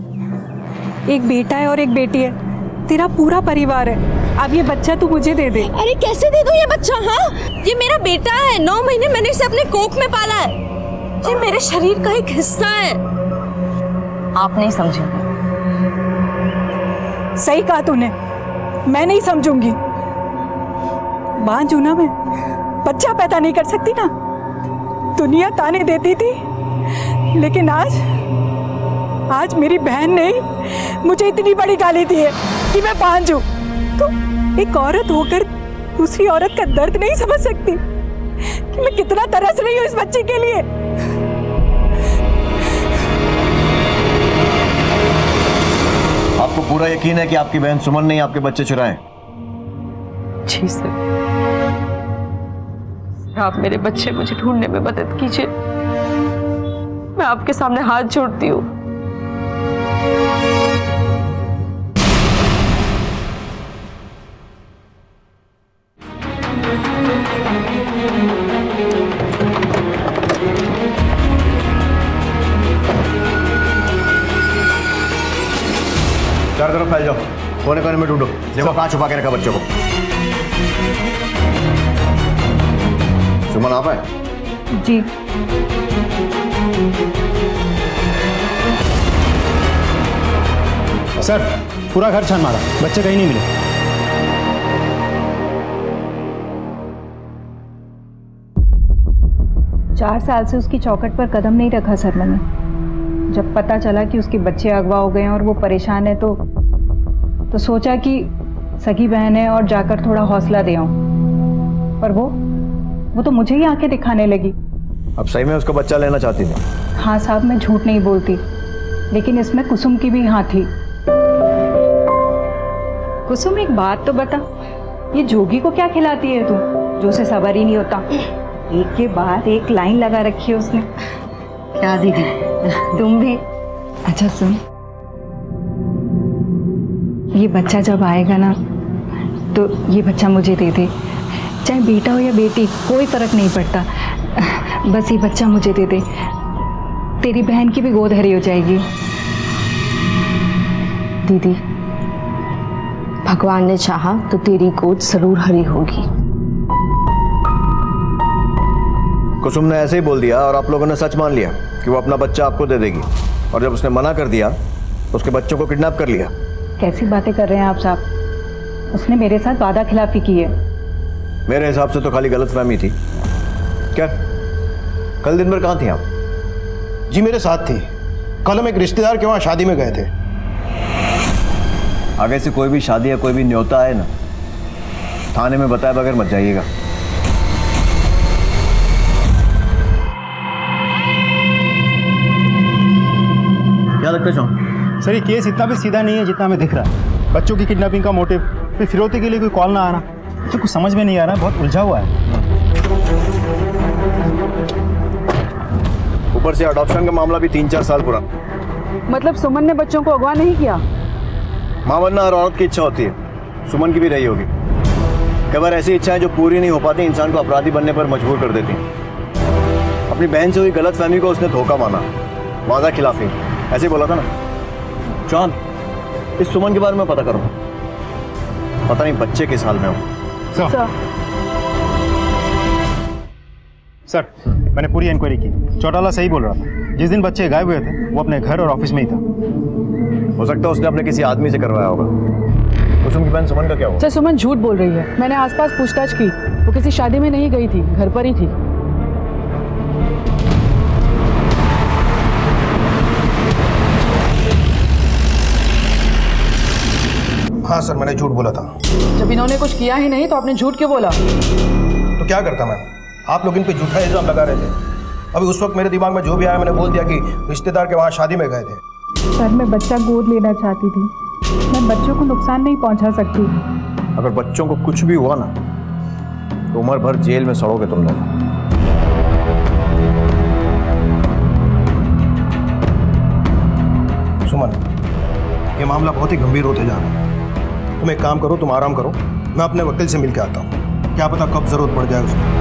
[SPEAKER 4] एक बेटा है और एक बेटी है, तेरा पूरा परिवार है। अब ये बच्चा तू मुझे दे दे।
[SPEAKER 11] अरे कैसे दे दूं ये बच्चा? हाँ ये मेरा बेटा है, 9 महीने मैंने इसे अपने कोख में पाला है। ये मेरे शरीर का एक हिस्सा है।
[SPEAKER 19] आप नहीं समझे।
[SPEAKER 4] सही कहा तूने, मैं नहीं समझूंगी। बांझ हूं ना मैं, बच्चा पैदा नहीं कर सकती ना। दुनिया ताने देती थी, लेकिन आज मेरी बहन ने मुझे इतनी बड़ी गाली दी है कि मैं बांझ हूं। तो एक औरत होकर दूसरी औरत का दर्द नहीं समझ सकती कि मैं कितना तरस रही हूं इस बच्चे के लिए।
[SPEAKER 18] आपको पूरा यकीन है कि आपकी बहन सुमन ने आपके बच्चे चुराए?
[SPEAKER 19] जी सर, आप मेरे बच्चे मुझे ढूंढने में मदद कीजिए। मैं आपके सामने हाथ जोड़ती हूँ।
[SPEAKER 18] चारों तरफ फैल जाओ, कोने कोने में ढूंढो, देखो कहाँ छुपा के रखा बच्चों को। सुमन आप है?
[SPEAKER 4] जी।
[SPEAKER 17] सर पूरा घर छान मारा, बच्चे कहीं नहीं मिले।
[SPEAKER 4] चार साल से उसकी चौखट पर कदम नहीं रखा सर मैंने। जब पता चला कि उसके बच्चे अगवा हो गए हैं और वो परेशान है तो सोचा कि सगी बहन है और जाकर थोड़ा हौसला दे आऊं। पर वो तो मुझे ही आंखें दिखाने लगी।
[SPEAKER 18] अब सही में उसका बच्चा लेना चाहती थी?
[SPEAKER 4] हाँ साहब, मैं झूठ नहीं बोलती, लेकिन इसमें कुसुम की भी हाँ थी। कुसुम एक बात तो बता, ये जोगी को क्या खिलाती है तू, जो उसे सबर ही नहीं होता? एक के बाद एक लाइन लगा रखी है उसने।
[SPEAKER 20] क्या दीदी, तुम भी? अच्छा सुन, ये बच्चा जब आएगा ना तो ये बच्चा मुझे दे दे, चाहे बेटा हो या बेटी, कोई फर्क नहीं पड़ता। बस ये बच्चा मुझे दे दे, तेरी बहन की भी गोद हरी हो जाएगी।
[SPEAKER 19] दीदी, भगवान ने चाहा तो तेरी गोद जरूर हरी होगी।
[SPEAKER 18] कुसुम ने ऐसे ही बोल दिया और आप लोगों ने सच मान लिया कि वो अपना बच्चा आपको दे देगी, और जब उसने मना कर दिया तो उसके बच्चों को किडनैप कर लिया।
[SPEAKER 4] कैसी बातें कर रहे हैं आप साहब? उसने मेरे साथ वादा खिलाफी की है।
[SPEAKER 18] मेरे हिसाब से तो खाली गलतफहमी थी। क्या कल दिन भर कहाँ थी आप?
[SPEAKER 17] जी मेरे साथ थी। कल हम एक रिश्तेदार के वहाँ शादी में गए थे।
[SPEAKER 18] आगे से कोई भी शादी या कोई भी न्योता आए ना, थाने में बताए बगैर मत जाइएगा। क्या लगता है चौहान?
[SPEAKER 17] सर ये केस इतना भी सीधा नहीं है जितना हमें दिख रहा है। बच्चों की किडनैपिंग का मोटिव, फिर फिरौती के लिए कोई कॉल ना आना, तो कुछ समझ में नहीं आ रहा, बहुत उलझा हुआ है।
[SPEAKER 18] ऊपर से अडॉप्शन का मामला भी 3-4 साल पुराना।
[SPEAKER 2] मतलब सुमन ने बच्चों को अगवा नहीं किया?
[SPEAKER 18] मां बनना हर औरत की इच्छा होती है, सुमन की भी रही होगी। कई बार ऐसी इच्छाएं जो पूरी नहीं हो पाती इंसान को अपराधी बनने पर मजबूर कर देती हैं। अपनी बहन से हुई गलतफहमी को उसने धोखा माना, वादा खिलाफी, ऐसे ही बोला था ना। चौहान, इस सुमन के बारे में पता करो, पता नहीं बच्चे किस हाल में हो।
[SPEAKER 17] सर मैंने पूरी इंक्वायरी की, चौटाला सही बोल रहा था। जिस दिन बच्चे गायब हुए थे वो अपने घर और ऑफिस में ही था।
[SPEAKER 18] हो सकता है उसने अपने किसी आदमी से करवाया होगा। कुसुम की बहन सुमन का क्या हुआ?
[SPEAKER 2] सर सुमन झूठ बोल रही है। मैंने आसपास पूछताछ की, वो किसी शादी में नहीं गई थी, घर पर ही थी।
[SPEAKER 17] हाँ सर मैंने झूठ बोला था।
[SPEAKER 2] जब इन्होंने कुछ किया ही नहीं तो आपने झूठ क्यों बोला?
[SPEAKER 17] तो क्या करता मैं? आप लोग इन पे झूठा इल्जाम लगा रहे थे। अभी उस वक्त मेरे दिमाग में जो भी आया मैंने बोल दिया कि रिश्तेदार के वहाँ शादी में गए थे।
[SPEAKER 4] सर मैं बच्चा गोद लेना चाहती थी, मैं बच्चों को नुकसान नहीं पहुंचा सकती।
[SPEAKER 18] अगर बच्चों को कुछ भी हुआ ना तो उम्र भर जेल में सड़ोगे तुम लोग।
[SPEAKER 17] सुमन, ये मामला बहुत ही गंभीर होते जा रहा है। तुम एक काम करो, तुम आराम करो, मैं अपने वकील से मिल के आता हूँ। क्या पता कब जरूरत पड़ जाए उसको।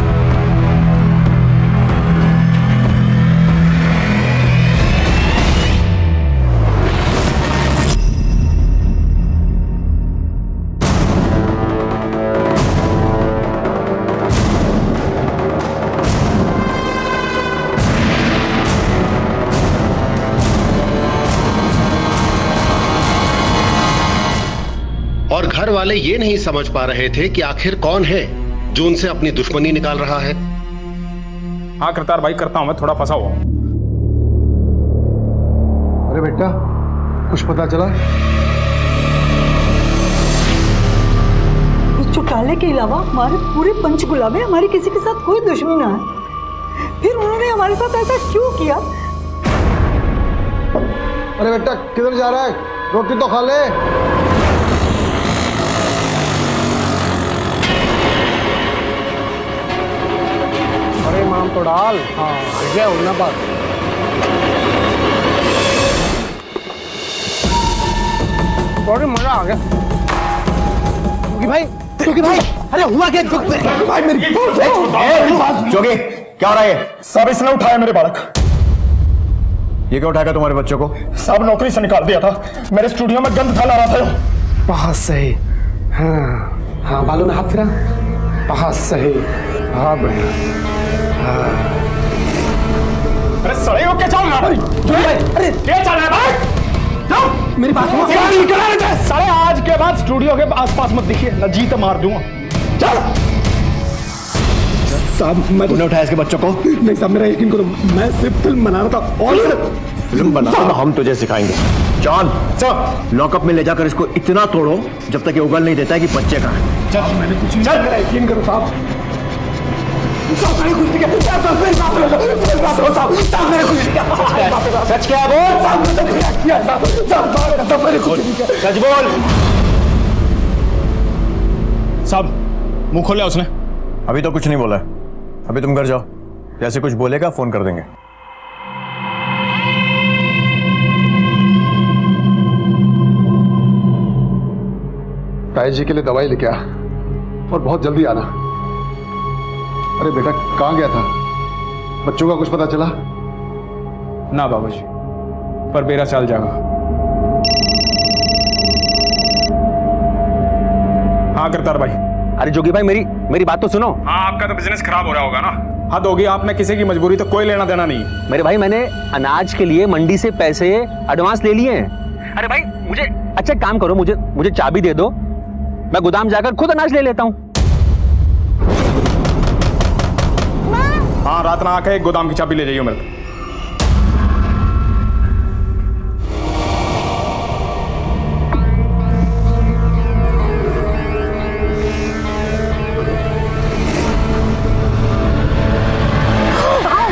[SPEAKER 12] और घर वाले ये नहीं समझ पा रहे थे कि आखिर कौन है जो उनसे अपनी दुश्मनी निकाल रहा है।
[SPEAKER 9] हाँ करतार भाई, करता हूं, मैं थोड़ा फंसा हुआ हूं।
[SPEAKER 16] अरे बेटा, कुछ पता चला?
[SPEAKER 20] इस चौटाले के अलावा हमारे पूरे पंचकुला में हमारी किसी के साथ कोई दुश्मनी ना है, फिर उन्होंने हमारे साथ ऐसा क्यों किया?
[SPEAKER 16] अरे बेटा किधर जा रहा है? रोटी तो खा ले।
[SPEAKER 9] अरे माम तो डाल। हाँ गया होना बात। थोड़ी मजा आ गया।
[SPEAKER 21] जोगी भाई, अरे हुआ क्या? भाई मेरी जोगी, क्या हो रहा है?
[SPEAKER 17] सब इसने उठाया मेरे बालक।
[SPEAKER 18] ये क्या उठाएगा तुम्हारे बच्चों को?
[SPEAKER 17] सब नौकरी से निकाल दिया था, मेरे स्टूडियो में गंद फैला रहा था।
[SPEAKER 9] बहुत सही। हाँ हाँ, बालों में हाथ फिरा। बहुत सही, बहुत बढ़िया।
[SPEAKER 17] अरे सड़े हो क्या चल रहा है? अरे क्या चल रहा है भाई?
[SPEAKER 9] मेरी बात सुनो।
[SPEAKER 17] साले आज के बाद स्टूडियो के आसपास मत दिखिए, न जीत मार दूंगा। चल
[SPEAKER 9] साहब, मैं
[SPEAKER 18] तुमने उठाया इसके बच्चों को?
[SPEAKER 9] नहीं साहब, मेरा यकीन करो, मैं सिर्फ फिल्म बना रहा था। और
[SPEAKER 18] फिल्म बनाना हम तुझे सिखाएंगे। जॉन, लॉकअप में ले जाकर इसको इतना तोड़ो जब तक ये उगल नहीं देता है कि बच्चे कहाँ हैं।
[SPEAKER 9] चल, मैंने कुछ नहीं, मेरा यकीन करो साहब।
[SPEAKER 17] सच क्या बोल? सच बोल।
[SPEAKER 9] साहब मुंह खोला उसने?
[SPEAKER 18] अभी तो कुछ नहीं बोला है। अभी तुम घर जाओ, जैसे कुछ बोलेगा फोन कर देंगे।
[SPEAKER 16] ताई जी के लिए दवाई लेके आ और बहुत जल्दी आना। अरे बेटा कहाँ गया था? बच्चों का कुछ पता चला?
[SPEAKER 6] ना बाबूजी, पर मेरा चल जाएगा। हाँ करतार भाई।
[SPEAKER 14] अरे जोगी भाई मेरी बात तो सुनो।
[SPEAKER 6] हाँ, आपका तो बिजनेस खराब हो रहा होगा ना। हद होगी, आपने किसी की मजबूरी तो कोई लेना देना नहीं।
[SPEAKER 14] मेरे भाई मैंने अनाज के लिए मंडी से पैसे एडवांस ले लिए हैं। अरे भाई मुझे अच्छा काम करो, मुझे चाबी दे दो, मैं गोदाम जाकर खुद अनाज ले लेता हूँ।
[SPEAKER 6] हाँ, रात ना आके एक गोदाम की चाबी ले जाइए मेरे को।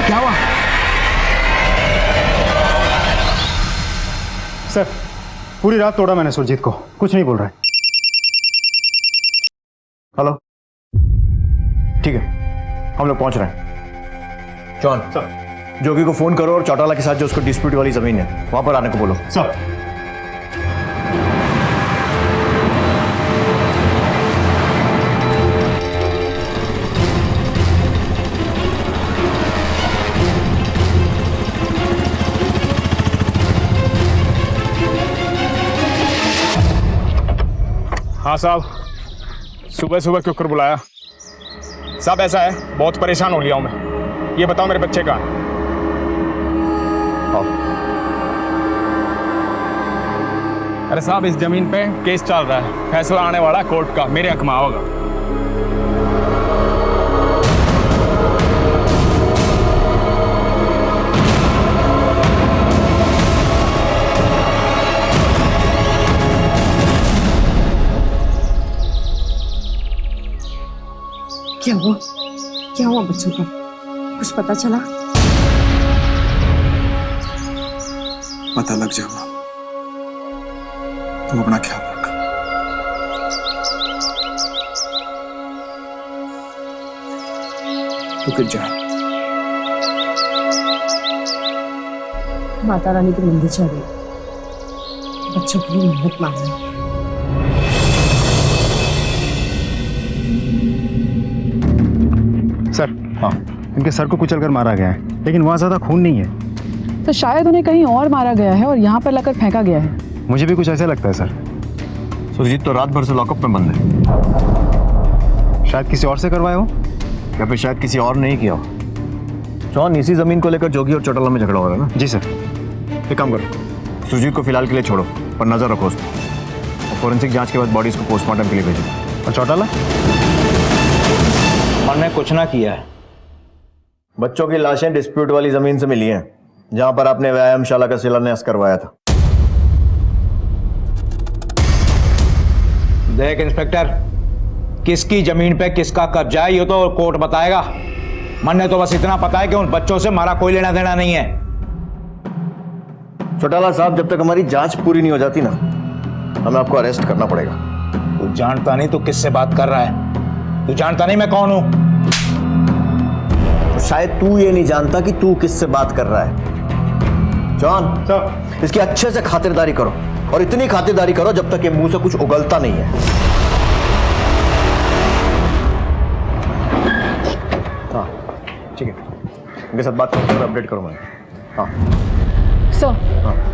[SPEAKER 14] क्या हुआ?
[SPEAKER 17] सर पूरी रात तोड़ा मैंने सुरजीत को, कुछ नहीं बोल रहा है।
[SPEAKER 18] हेलो, ठीक है, हम लोग पहुंच रहे हैं। जॉन सर, जोगी को फोन करो और चौटाला के साथ जो उसको डिस्प्यूट वाली जमीन है वहां पर आने को बोलो।
[SPEAKER 17] सर
[SPEAKER 6] हाँ साहब, सुबह सुबह क्यों कर बुलाया? साहब ऐसा है, बहुत परेशान हो लिया हूं मैं। ये बताओ मेरे बच्चे का। अरे साहब, इस जमीन पे केस चल रहा है, फैसला आने वाला है कोर्ट का, मेरे हक में होगा।
[SPEAKER 19] क्या हुआ बच्चों का? कुछ पता चला?
[SPEAKER 6] पता लग जाएगा, तुम अपना ख्याल रख। तू कित जा।
[SPEAKER 19] माता रानी के मंदिर चल रही, बच्चों के लिए मेहनत मांगना।
[SPEAKER 17] सर हाँ, इनके सर को कुचल कर मारा गया है, लेकिन वहाँ ज्यादा खून नहीं है।
[SPEAKER 2] तो शायद उन्हें कहीं और मारा गया है और यहाँ पर लाकर फेंका गया है।
[SPEAKER 17] मुझे भी कुछ ऐसा लगता है सर।
[SPEAKER 18] सुरजीत तो रात भर से लॉकअप में बंद है।
[SPEAKER 17] शायद किसी और से करवाया हो,
[SPEAKER 18] या फिर शायद किसी और ने ही किया हो। जॉन, इसी जमीन को लेकर जोगी और चौटाला में झगड़ा हो रहा है ना?
[SPEAKER 17] जी सर।
[SPEAKER 18] एक काम करो, सुरजीत को फिलहाल के लिए छोड़ो, पर नजर रखो उस पर, और फोरेंसिक जांच के बाद बॉडीज को पोस्टमार्टम के लिए भेजो।
[SPEAKER 17] और चौटाला?
[SPEAKER 21] मैंने कुछ ना किया है।
[SPEAKER 18] बच्चों की लाशें डिस्प्यूट वाली जमीन से मिली हैं, जहां पर आपने व्यायामशाला का शिलान्यास करवाया था।
[SPEAKER 21] देख इंस्पेक्टर, किसकी जमीन पे किसका कब्जा है ये तो कोर्ट बताएगा। मन तो बस इतना पता है कि उन बच्चों से हमारा कोई लेना देना नहीं है।
[SPEAKER 18] चौटाला साहब, जब तक हमारी जांच पूरी नहीं हो जाती ना, हमें आपको अरेस्ट करना पड़ेगा।
[SPEAKER 21] तू जानता नहीं तू किससे बात कर रहा है? तू जानता नहीं मैं कौन हूं?
[SPEAKER 18] तो शायद तू ये नहीं जानता कि तू किससे बात कर रहा है। जॉन सर, इसकी अच्छे से खातिरदारी करो, और इतनी खातिरदारी करो जब तक ये मुंह से कुछ उगलता नहीं है। हाँ ठीक है, इनके साथ बात करके अपडेट करो मैं। हाँ
[SPEAKER 2] सर,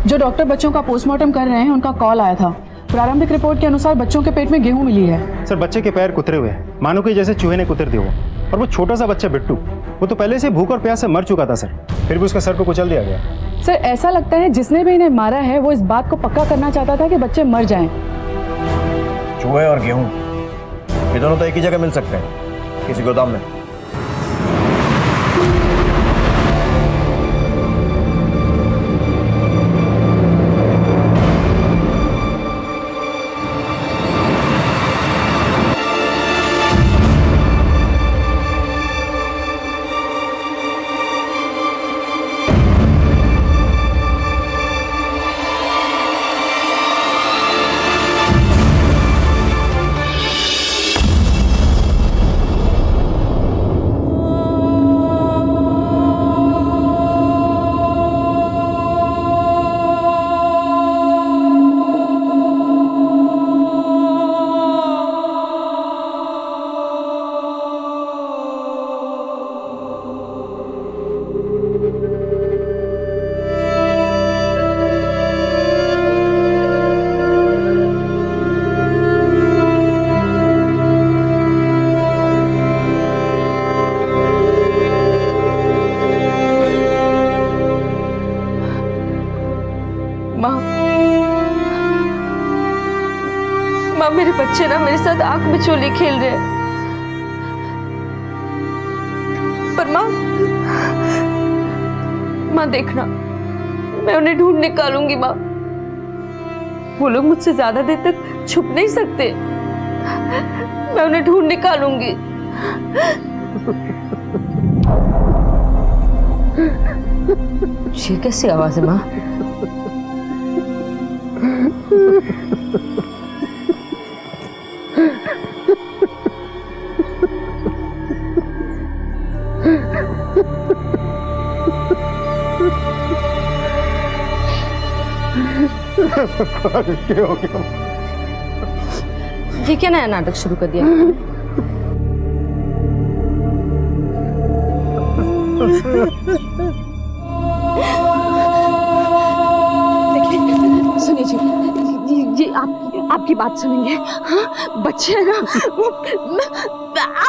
[SPEAKER 2] जो डॉक्टर बच्चों का पोस्टमार्टम कर रहे हैं उनका कॉल आया था। प्रारंभिक रिपोर्ट के अनुसार बच्चों के पेट में गेहूं मिली है।
[SPEAKER 17] सर बच्चे के पैर कुतरे हुए हैं, मानो कि जैसे चूहे ने कुतर दिया हो। और वो छोटा सा बच्चा बिट्टू, वो तो पहले से भूख और प्यास से मर चुका था सर, फिर भी उसका सर को कुचल दिया गया।
[SPEAKER 2] सर ऐसा लगता है जिसने भी इन्हें मारा है वो इस बात को पक्का करना चाहता था कि बच्चे मर जाएं।
[SPEAKER 18] चूहे और गेहूं ये दोनों तो एक ही जगह मिल सकते हैं, किसी गोदाम में।
[SPEAKER 19] बच्चे ना मेरे साथ आंख मिचोली खेल रहे हैं। पर माँ देखना, मैं उन्हें ढूंढ निकालूंगी माँ। वो लोग मुझसे ज्यादा देर तक छुप नहीं सकते। मैं उन्हें ढूंढ निकालूंगी। ये कैसी आवाज है माँ?
[SPEAKER 16] क्या हो गया?
[SPEAKER 19] ये क्या नया नाटक शुरू कर दिया?
[SPEAKER 2] सुनिए जी, आपकी बात सुनेंगे। हाँ, बच्चे है ना,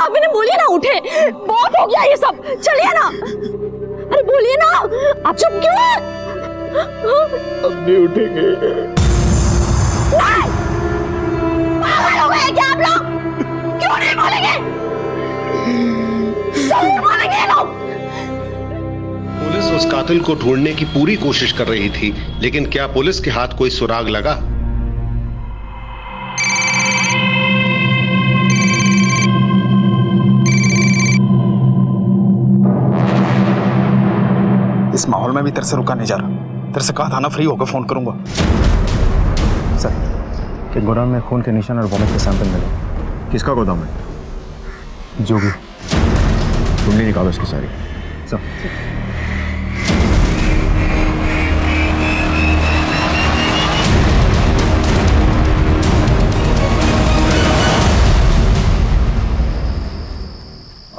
[SPEAKER 2] आप इन्हें बोलिए ना उठे। बहुत हो गया ये सब, चलिए ना। अरे बोलिए ना, आप चुप क्यों हैं?
[SPEAKER 21] अब नहीं उठेंगे।
[SPEAKER 2] पागल हो गए क्या आप लोग? क्यों नहीं बोलेंगे? क्यों बोलेंगे ये लोग?
[SPEAKER 12] पुलिस उस कातिल को ढूंढने की पूरी कोशिश कर रही थी, लेकिन क्या पुलिस के हाथ कोई सुराग लगा?
[SPEAKER 6] इस माहौल में भी तेरे से रुका नहीं जा रहा। तेरे से कहा था ना फ्री होकर फोन करूंगा।
[SPEAKER 17] सर, कि गोदाम में खून के निशान और वॉमिट के सैंपल मिले।
[SPEAKER 18] किसका गोदाम है?
[SPEAKER 17] जोगी।
[SPEAKER 18] तुमने निकालो इसकी सारी।
[SPEAKER 17] सर,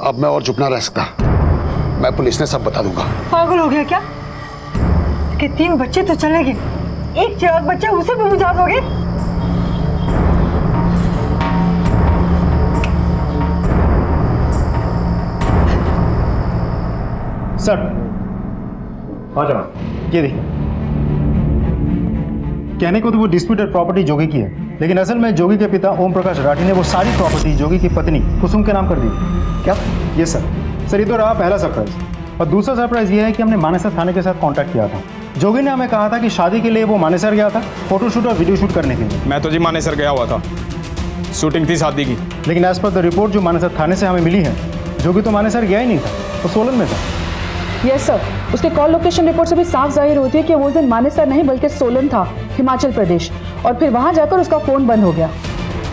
[SPEAKER 12] अब मैं और चुप ना रह सकता। मैं पुलिस ने सब बता दूंगा।
[SPEAKER 4] पागल हो गया क्या? कि 3 बच्चे तो चले गए, एक चिराग बच्चा, उसे भी बुझा दोगे?
[SPEAKER 17] सर, आ जाओ। ये देखिए, कहने को तो वो डिस्प्यूटेड प्रॉपर्टी जोगी की है, लेकिन असल में जोगी के पिता ओम प्रकाश राठी ने वो सारी प्रॉपर्टी जोगी की पत्नी कुसुम के नाम कर दी। क्या? ये सर, ये तो रहा पहला सरप्राइज। और दूसरा सरप्राइज ये है कि हमने मानेसर थाने के साथ कांटेक्ट किया था। जोगी ने हमें कहा था कि शादी के लिए वो मानेसर गया था, फोटोशूट और वीडियो शूट करने के लिए।
[SPEAKER 6] मैं तो जी मानेसर गया हुआ था, शूटिंग थी शादी की।
[SPEAKER 17] लेकिन एज पर द रिपोर्ट जो मानेसर थाने से हमें मिली है, जोगी तो मानेसर गया ही नहीं था, वो सोलन में था।
[SPEAKER 2] यस सर, उसके कॉल लोकेशन रिपोर्ट से भी साफ जाहिर होती है कि वो उस दिन मानेसर नहीं बल्कि सोलन था, हिमाचल प्रदेश, और फिर वहां जाकर उसका फोन बंद हो गया।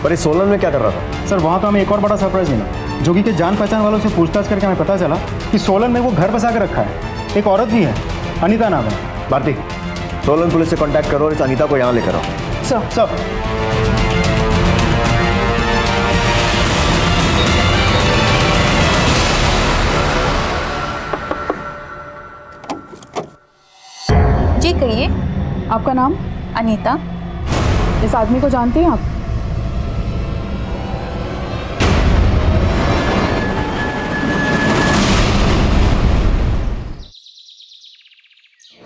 [SPEAKER 18] पर इस सोलन में क्या कर रहा था?
[SPEAKER 17] सर, वहाँ तो हमें एक और बड़ा सरप्राइज मिला। जोगी के जान पहचान वालों से पूछताछ करके हमें पता चला कि सोलन में वो घर बसा कर रखा है। एक औरत भी है, अनीता नाम है।
[SPEAKER 18] भारती, सोलन पुलिस से कांटेक्ट करो और इस अनीता को यहाँ लेकर आओ।
[SPEAKER 17] सब
[SPEAKER 2] जी कहिए। आपका नाम? अनीता। इस आदमी को जानती हैं आप?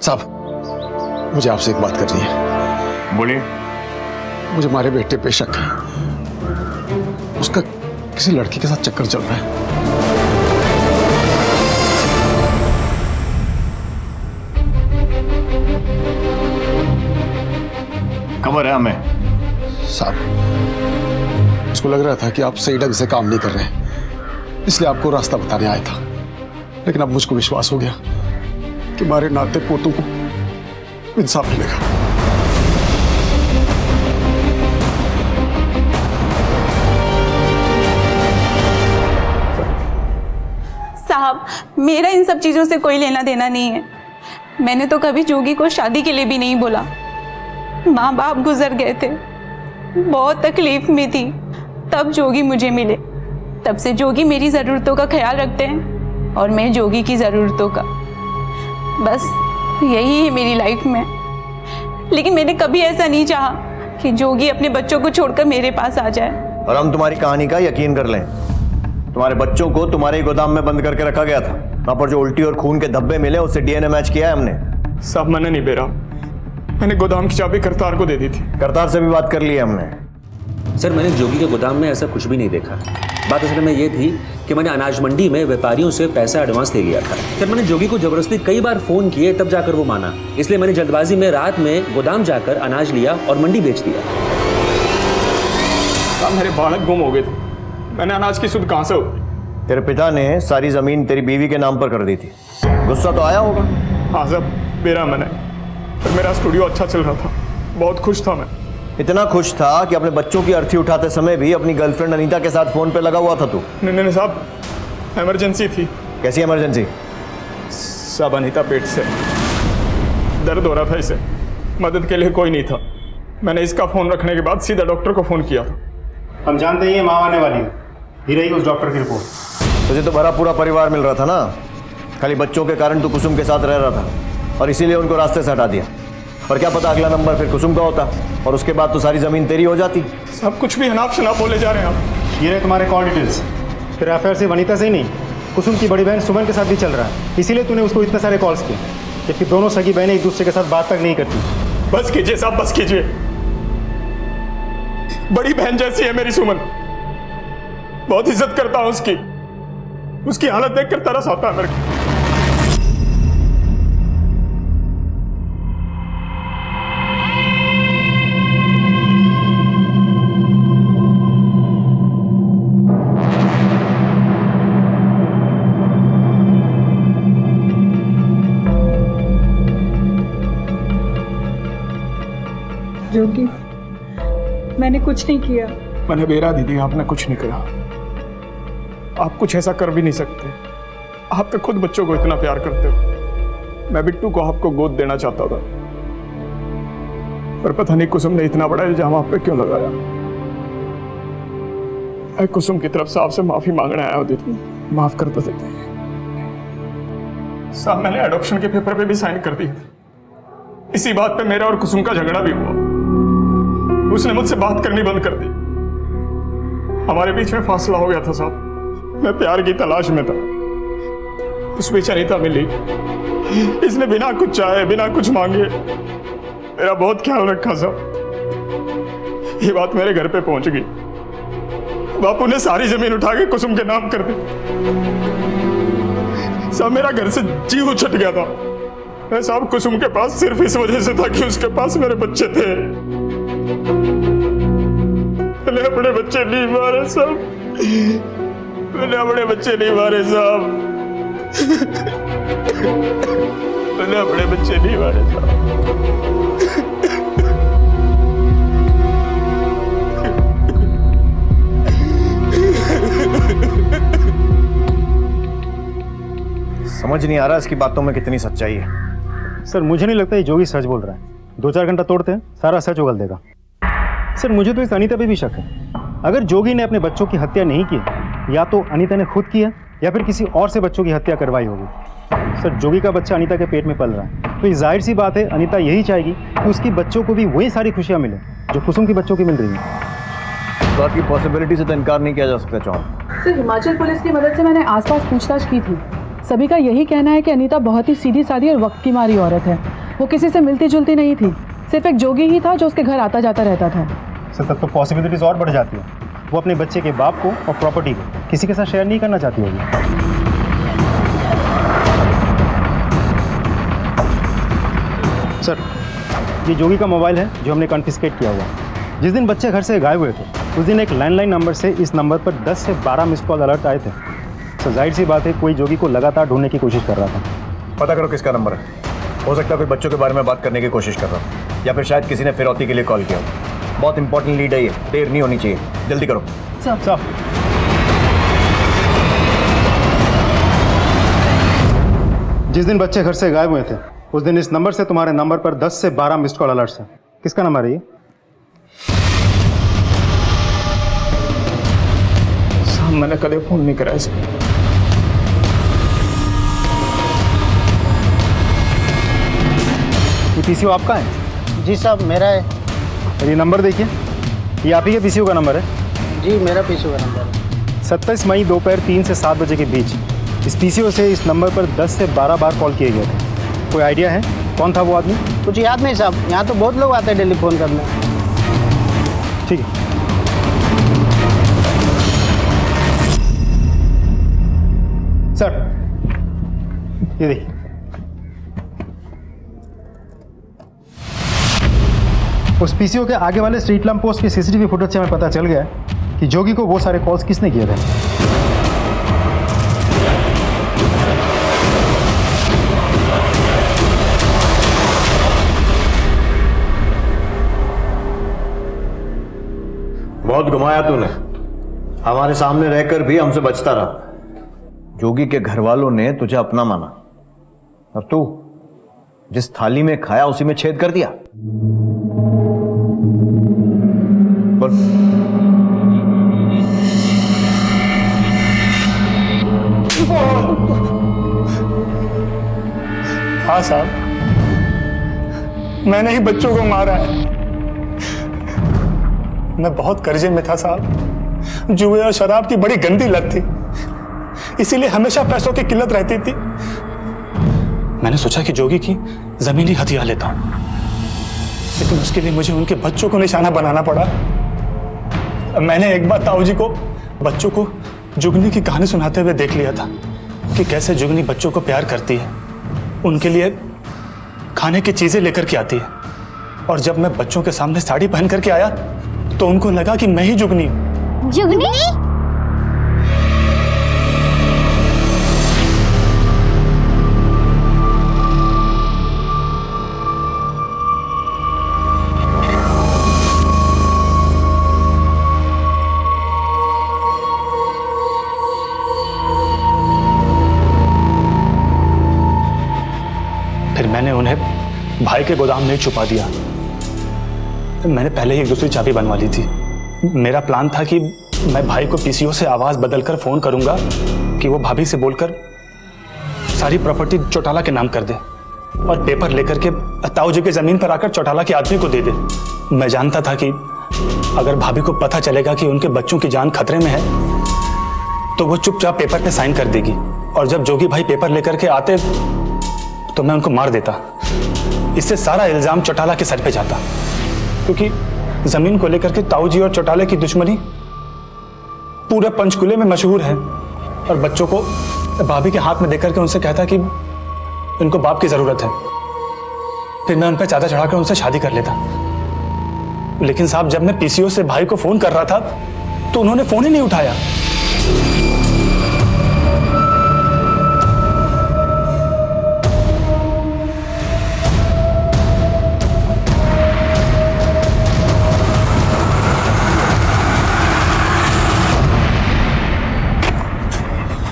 [SPEAKER 12] साहब, मुझे आपसे एक बात करनी है।
[SPEAKER 21] बोलिए।
[SPEAKER 12] मुझे हमारे बेटे पे शक है। उसका किसी लड़की के साथ चक्कर चल रहा है।
[SPEAKER 21] खबर है हमें।
[SPEAKER 12] साहब, उसको लग रहा था कि आप सही ढंग से काम नहीं कर रहे, इसलिए आपको रास्ता बताने आया था। लेकिन अब मुझको विश्वास हो गया कि हमारे नाते पोतों को इंसाफ मिलेगा।
[SPEAKER 13] साहब, मेरा इन सब चीज़ों से कोई लेना देना नहीं है। मैंने तो कभी जोगी को शादी के लिए भी नहीं बोला। माँ बाप गुजर गए थे, बहुत तकलीफ में थी, तब जोगी मुझे मिले। तब से जोगी मेरी ज़रूरतों का ख्याल रखते हैं और मैं जोगी की ज़रूरतों का। बस यही है मेरी लाइफ में। लेकिन मैंने कभी ऐसा नहीं चाहा कि जोगी अपने बच्चों को छोड़कर मेरे पास आ जाए।
[SPEAKER 18] और हम तुम्हारी कहानी का यकीन कर लें। तुम्हारे बच्चों को तुम्हारे ही गोदाम में बंद करके रखा गया था। वहां पर जो उल्टी और खून के धब्बे मिले उससे डीएनए मैच किया है हमने।
[SPEAKER 6] साहब, मैंने नहीं बेरा, मैंने गोदाम की चाबी करतार को दे दी थी।
[SPEAKER 18] करतार से भी बात कर ली है हमने।
[SPEAKER 14] सर मैंने जोगी के गोदाम में ऐसा कुछ भी नहीं देखा। बात असल में ये थी कि मैंने अनाज मंडी में व्यापारियों से पैसा एडवांस ले लिया था। सर मैंने जोगी को जबरदस्ती कई बार फ़ोन किए तब जाकर वो माना, इसलिए मैंने जल्दबाजी में रात में गोदाम जाकर अनाज लिया और मंडी बेच दिया।
[SPEAKER 6] मेरे बालक गुम हो गए थे, मैंने अनाज की सुध कहाँ से होती?
[SPEAKER 18] तेरे पिता ने सारी जमीन तेरी बीवी के नाम पर कर दी थी, गुस्सा तो आया होगा।
[SPEAKER 6] हाँ साहब, मेरा मन है। पर मेरा स्टूडियो अच्छा चल रहा था, बहुत खुश था मैं।
[SPEAKER 18] इतना खुश था कि अपने बच्चों की अर्थी उठाते समय भी अपनी गर्लफ्रेंड अनीता के साथ फोन पे लगा हुआ था तू।
[SPEAKER 6] नहीं साहब, इमरजेंसी थी।
[SPEAKER 18] कैसी इमरजेंसी?
[SPEAKER 6] साहब अनीता पेट से दर्द हो रहा था, इसे मदद के लिए कोई नहीं था। मैंने इसका फोन रखने के बाद सीधा डॉक्टर को फोन किया था।
[SPEAKER 17] हम जानते हैं ये माँ आने वाली है, ही रही उस डॉक्टर की रिपोर्ट।
[SPEAKER 18] तुझे तो भरा पूरा परिवार मिल रहा था ना, खाली बच्चों के कारण तू कुसुम के साथ रह रहा था और इसीलिए उनको रास्ते से हटा दिया। और क्या पता अगला नंबर फिर कुसुम का होता और उसके बाद तो सारी जमीन तेरी हो जाती।
[SPEAKER 6] सब कुछ भी अनाप शनाप बोले जा रहे हैं आप।
[SPEAKER 17] ये रहे तुम्हारे कॉल डिटेल्स। फिर अफेयर सिर्फ वनीता से ही नहीं, कुसुम की बड़ी बहन सुमन के साथ भी चल रहा है, इसीलिए तूने उसको इतने सारे कॉल्स किए, जबकि दोनों सगी बहनें एक दूसरे के साथ बात तक नहीं करती।
[SPEAKER 6] बस कीजिए साहब, बस कीजिए। बड़ी बहन जैसी है मेरी सुमन, बहुत इज्जत करता हूं उसकी हालत देखकर तरस आता है मेरे को।
[SPEAKER 4] जोगी, मैंने कुछ नहीं किया।
[SPEAKER 6] मैंने बेरा दीदी, आपने कुछ नहीं करा। आप कुछ ऐसा कर भी नहीं सकते। आप तो खुद बच्चों को इतना प्यार करते हो। मैं बिट्टू को आपको गोद देना चाहता था, पर पता नहीं कुसुम ने इतना बड़ा इल्जाम आप पे क्यों लगाया। मैं कुसुम की तरफ से आपसे माफी मांगने आया हूं दीदी, माफ कर दो दीदी। साहब मैंने एडॉप्शन के पेपर पे भी साइन कर दिए थे। इसी बात पे मेरा और कुसुम का झगड़ा भी हुआ। उसने मुझसे बात करनी बंद कर दी, हमारे बीच में फासला हो गया था साहब। मैं प्यार की तलाश में था, उस बीच अनीता मिली। इसने बिना कुछ चाहे, बिना कुछ मांगे मेरा बहुत ख्याल रखा साहब। ये बात मेरे घर पे पहुंच गई, बापू ने सारी जमीन उठा के कुसुम के नाम कर दी। साहब मेरा घर से जी उछट गया था। मैं साहब कुसुम के पास सिर्फ इस वजह से था कि उसके पास मेरे बच्चे थे। मैंने अपने बच्चे नहीं मारे साहब, मैंने अपने बच्चे नहीं मारे साहब, मैंने अपने बच्चे नहीं मारे साहब।
[SPEAKER 18] समझ नहीं आ रहा इसकी बातों में कितनी सच्चाई है।
[SPEAKER 17] सर मुझे नहीं लगता ये जोगी सच बोल रहा है। 2-4 घंटा तोड़ते हैं, सारा सच उगल देगा। सर मुझे तो इस अनीता पे भी शक है। अगर जोगी ने अपने बच्चों की हत्या नहीं की, या तो अनीता ने खुद किया या फिर किसी और से बच्चों की हत्या करवाई होगी। सर जोगी का बच्चा अनीता के पेट में पल रहा है, तो ये जाहिर सी बात है अनीता यही चाहेगी कि उसकी बच्चों को भी वही सारी खुशियाँ मिले जो कुसुम की बच्चों की मिल रही है।
[SPEAKER 18] बात की पॉसिबिलिटी से तो इनकार नहीं किया जा सकता। चौहान
[SPEAKER 2] सर हिमाचल पुलिस की मदद से मैंने आसपास पूछताछ की थी। सभी का यही कहना है कि अनीता बहुत ही सीधी सादी और वक्त की मारी औरत है। वो किसी से मिलती जुलती नहीं थी, सिर्फ एक जोगी ही था जो उसके घर आता जाता रहता था।
[SPEAKER 17] सर तब तो पॉसिबिलिटीज और बढ़ जाती है। वो अपने बच्चे के बाप को और प्रॉपर्टी को किसी के साथ शेयर नहीं करना चाहती होगी। सर ये जोगी का मोबाइल है जो हमने कॉन्फिस्केट किया हुआ है। जिस दिन बच्चे घर से गायब हुए थे उस दिन एक लैंडलाइन नंबर से इस नंबर पर 10 से 12 मिस कॉल अलर्ट आए थे। तो जाहिर सी बात है कोई जोगी को लगातार ढूंढने की कोशिश कर रहा था।
[SPEAKER 18] पता करो किसका नंबर है। हो सकता है कोई बच्चों के बारे में बात करने की कोशिश कर रहा हो, या फिर शायद किसी ने फिरौती के लिए कॉल किया हो। बहुत इंपॉर्टेंट लीड है ये, देर नहीं होनी चाहिए, जल्दी करो।
[SPEAKER 17] साहब जिस दिन बच्चे घर से गायब हुए थे उस दिन इस नंबर से तुम्हारे नंबर पर 10 से 12 मिस्ड कॉल अलर्ट्स हैं। किसका नंबर है ये?
[SPEAKER 6] साहब मैंने कभी फोन नहीं करा इस पर।
[SPEAKER 17] ये पीसीओ आपका है?
[SPEAKER 10] जी साहब मेरा है।
[SPEAKER 17] और ये नंबर देखिए, ये आप ही के पीसीओ का नंबर है?
[SPEAKER 10] जी मेरा पीसीओ का नंबर है।
[SPEAKER 17] 27 मई दोपहर 3 से 7 बजे के बीच इस पीसीओ से इस नंबर पर 10 से 12 बार कॉल किए गए थे। कोई आइडिया है कौन था वो आदमी?
[SPEAKER 10] कुछ याद नहीं साहब, यहाँ तो बहुत लोग आते हैं डेली फ़ोन करने।
[SPEAKER 17] ठीक है। सर ये देखिए, उस पीसीओ के आगे वाले स्ट्रीट लैम्प पोस्ट की सीसीटीवी फुटेज से हमें पता चल गया है कि जोगी को वो सारे कॉल्स किसने किए थे।
[SPEAKER 18] बहुत घुमाया तूने, हमारे सामने रहकर भी हमसे बचता रहा। जोगी के घर वालों ने तुझे अपना माना और तू जिस थाली में खाया उसी में छेद कर दिया। बोल।
[SPEAKER 7] हाँ साहब, मैंने ही बच्चों को मारा है। मैं बहुत कर्जे में था साहब, जुए और शराब की बड़ी गंदी लत थी, इसीलिए हमेशा पैसों की किल्लत रहती थी। मैंने सोचा कि जोगी की जमीन ही हथिया लेता हूं, लेकिन उसके लिए मुझे उनके बच्चों को निशाना बनाना पड़ा। मैंने एक बार ताऊ जी को बच्चों को जुगनी की कहानी सुनाते हुए देख लिया था कि कैसे जुगनी बच्चों को प्यार करती है, उनके लिए खाने की चीजें लेकर के आती है। और जब मैं बच्चों के सामने साड़ी पहन करके आया तो उनको लगा कि मैं ही जुगनी हूं।
[SPEAKER 15] जुगनी?
[SPEAKER 7] फिर मैंने उन्हें भाई के गोदाम में छुपा दिया। मैंने पहले ही एक दूसरी चाबी बनवा ली थी। मेरा प्लान था कि मैं भाई को पीसीओ से आवाज बदलकर फोन करूंगा कि वो भाभी से बोलकर सारी प्रॉपर्टी चौटाला के नाम कर दे और पेपर लेकर के ताऊ जी की जमीन पर आकर चौटाला के आदमी को दे दे। मैं जानता था कि अगर भाभी को पता चलेगा कि उनके बच्चों की जान खतरे में है तो वो चुपचाप पेपर पे साइन कर देगी, और जब जोगी भाई पेपर लेकर के आते तो मैं उनको मार देता। इससे सारा इल्जाम चौटाला के सर पे जाता, क्योंकि जमीन को लेकर के ताऊ जी और चौटाले की दुश्मनी पूरे पंचकुले में मशहूर है। और बच्चों को भाभी के हाथ में देकर के उनसे कहता कि इनको बाप की जरूरत है, फिर मैं उन पर चादर चढ़ाकर उनसे शादी कर लेता। लेकिन साहब, जब मैं पीसीओ से भाई को फोन कर रहा था तो उन्होंने फोन ही नहीं उठाया।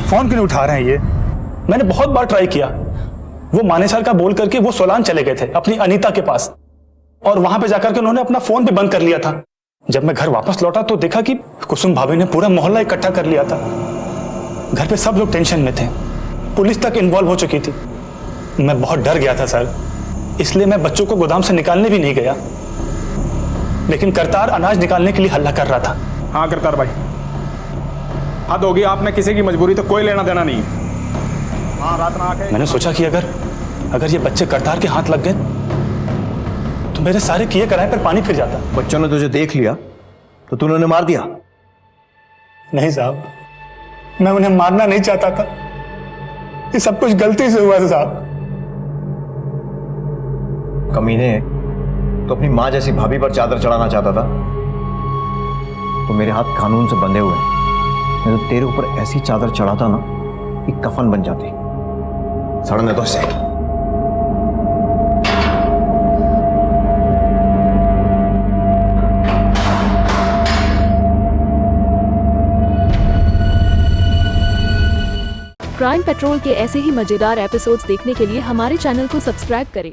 [SPEAKER 7] फोन क्यों नहीं उठा रहे हैं ये? मैंने बहुत बार ट्राई किया। वो मानेसर का बोल करके वो सोलान चले गए थे अपनी अनीता के पास, और वहां पे जाकर के उन्होंने अपना फोन भी बंद कर लिया था। जब मैं घर वापस लौटा तो देखा कि कुसुम भाभी ने पूरा मोहल्ला इकट्ठा कर लिया था। घर पे सब लोग टेंशन में थे, पुलिस तक इन्वॉल्व हो चुकी थी। मैं बहुत डर गया था सर, इसलिए मैं बच्चों को गोदाम से निकालने भी नहीं गया, लेकिन करतार अनाज निकालने के लिए हल्ला कर रहा था।
[SPEAKER 6] हाँ करतार भाई, हद होगी, आपने किसी की मजबूरी तो कोई लेना देना नहीं है। हाँ, रात में आके
[SPEAKER 7] मैंने सोचा कि अगर ये बच्चे करतार के हाथ लग गए तो मेरे सारे किए कराए पर पानी फिर जाता।
[SPEAKER 18] बच्चों ने तुझे देख लिया तो तूने उन्हें मार दिया?
[SPEAKER 7] नहीं साहब, मैं उन्हें मारना नहीं चाहता था, ये सब कुछ गलती से हुआ था साहब।
[SPEAKER 18] कमीने, तो अपनी माँ जैसी भाभी पर चादर चढ़ाना चाहता था तो मेरे हाथ कानून से बंधे हुए हैं। मैं तो तेरे ऊपर ऐसी चादर चढ़ाता ना कि कफन बन जाती। सड़ने दो इसे।
[SPEAKER 22] क्राइम पेट्रोल के ऐसे ही मजेदार एपिसोड्स देखने के लिए हमारे चैनल को सब्सक्राइब करें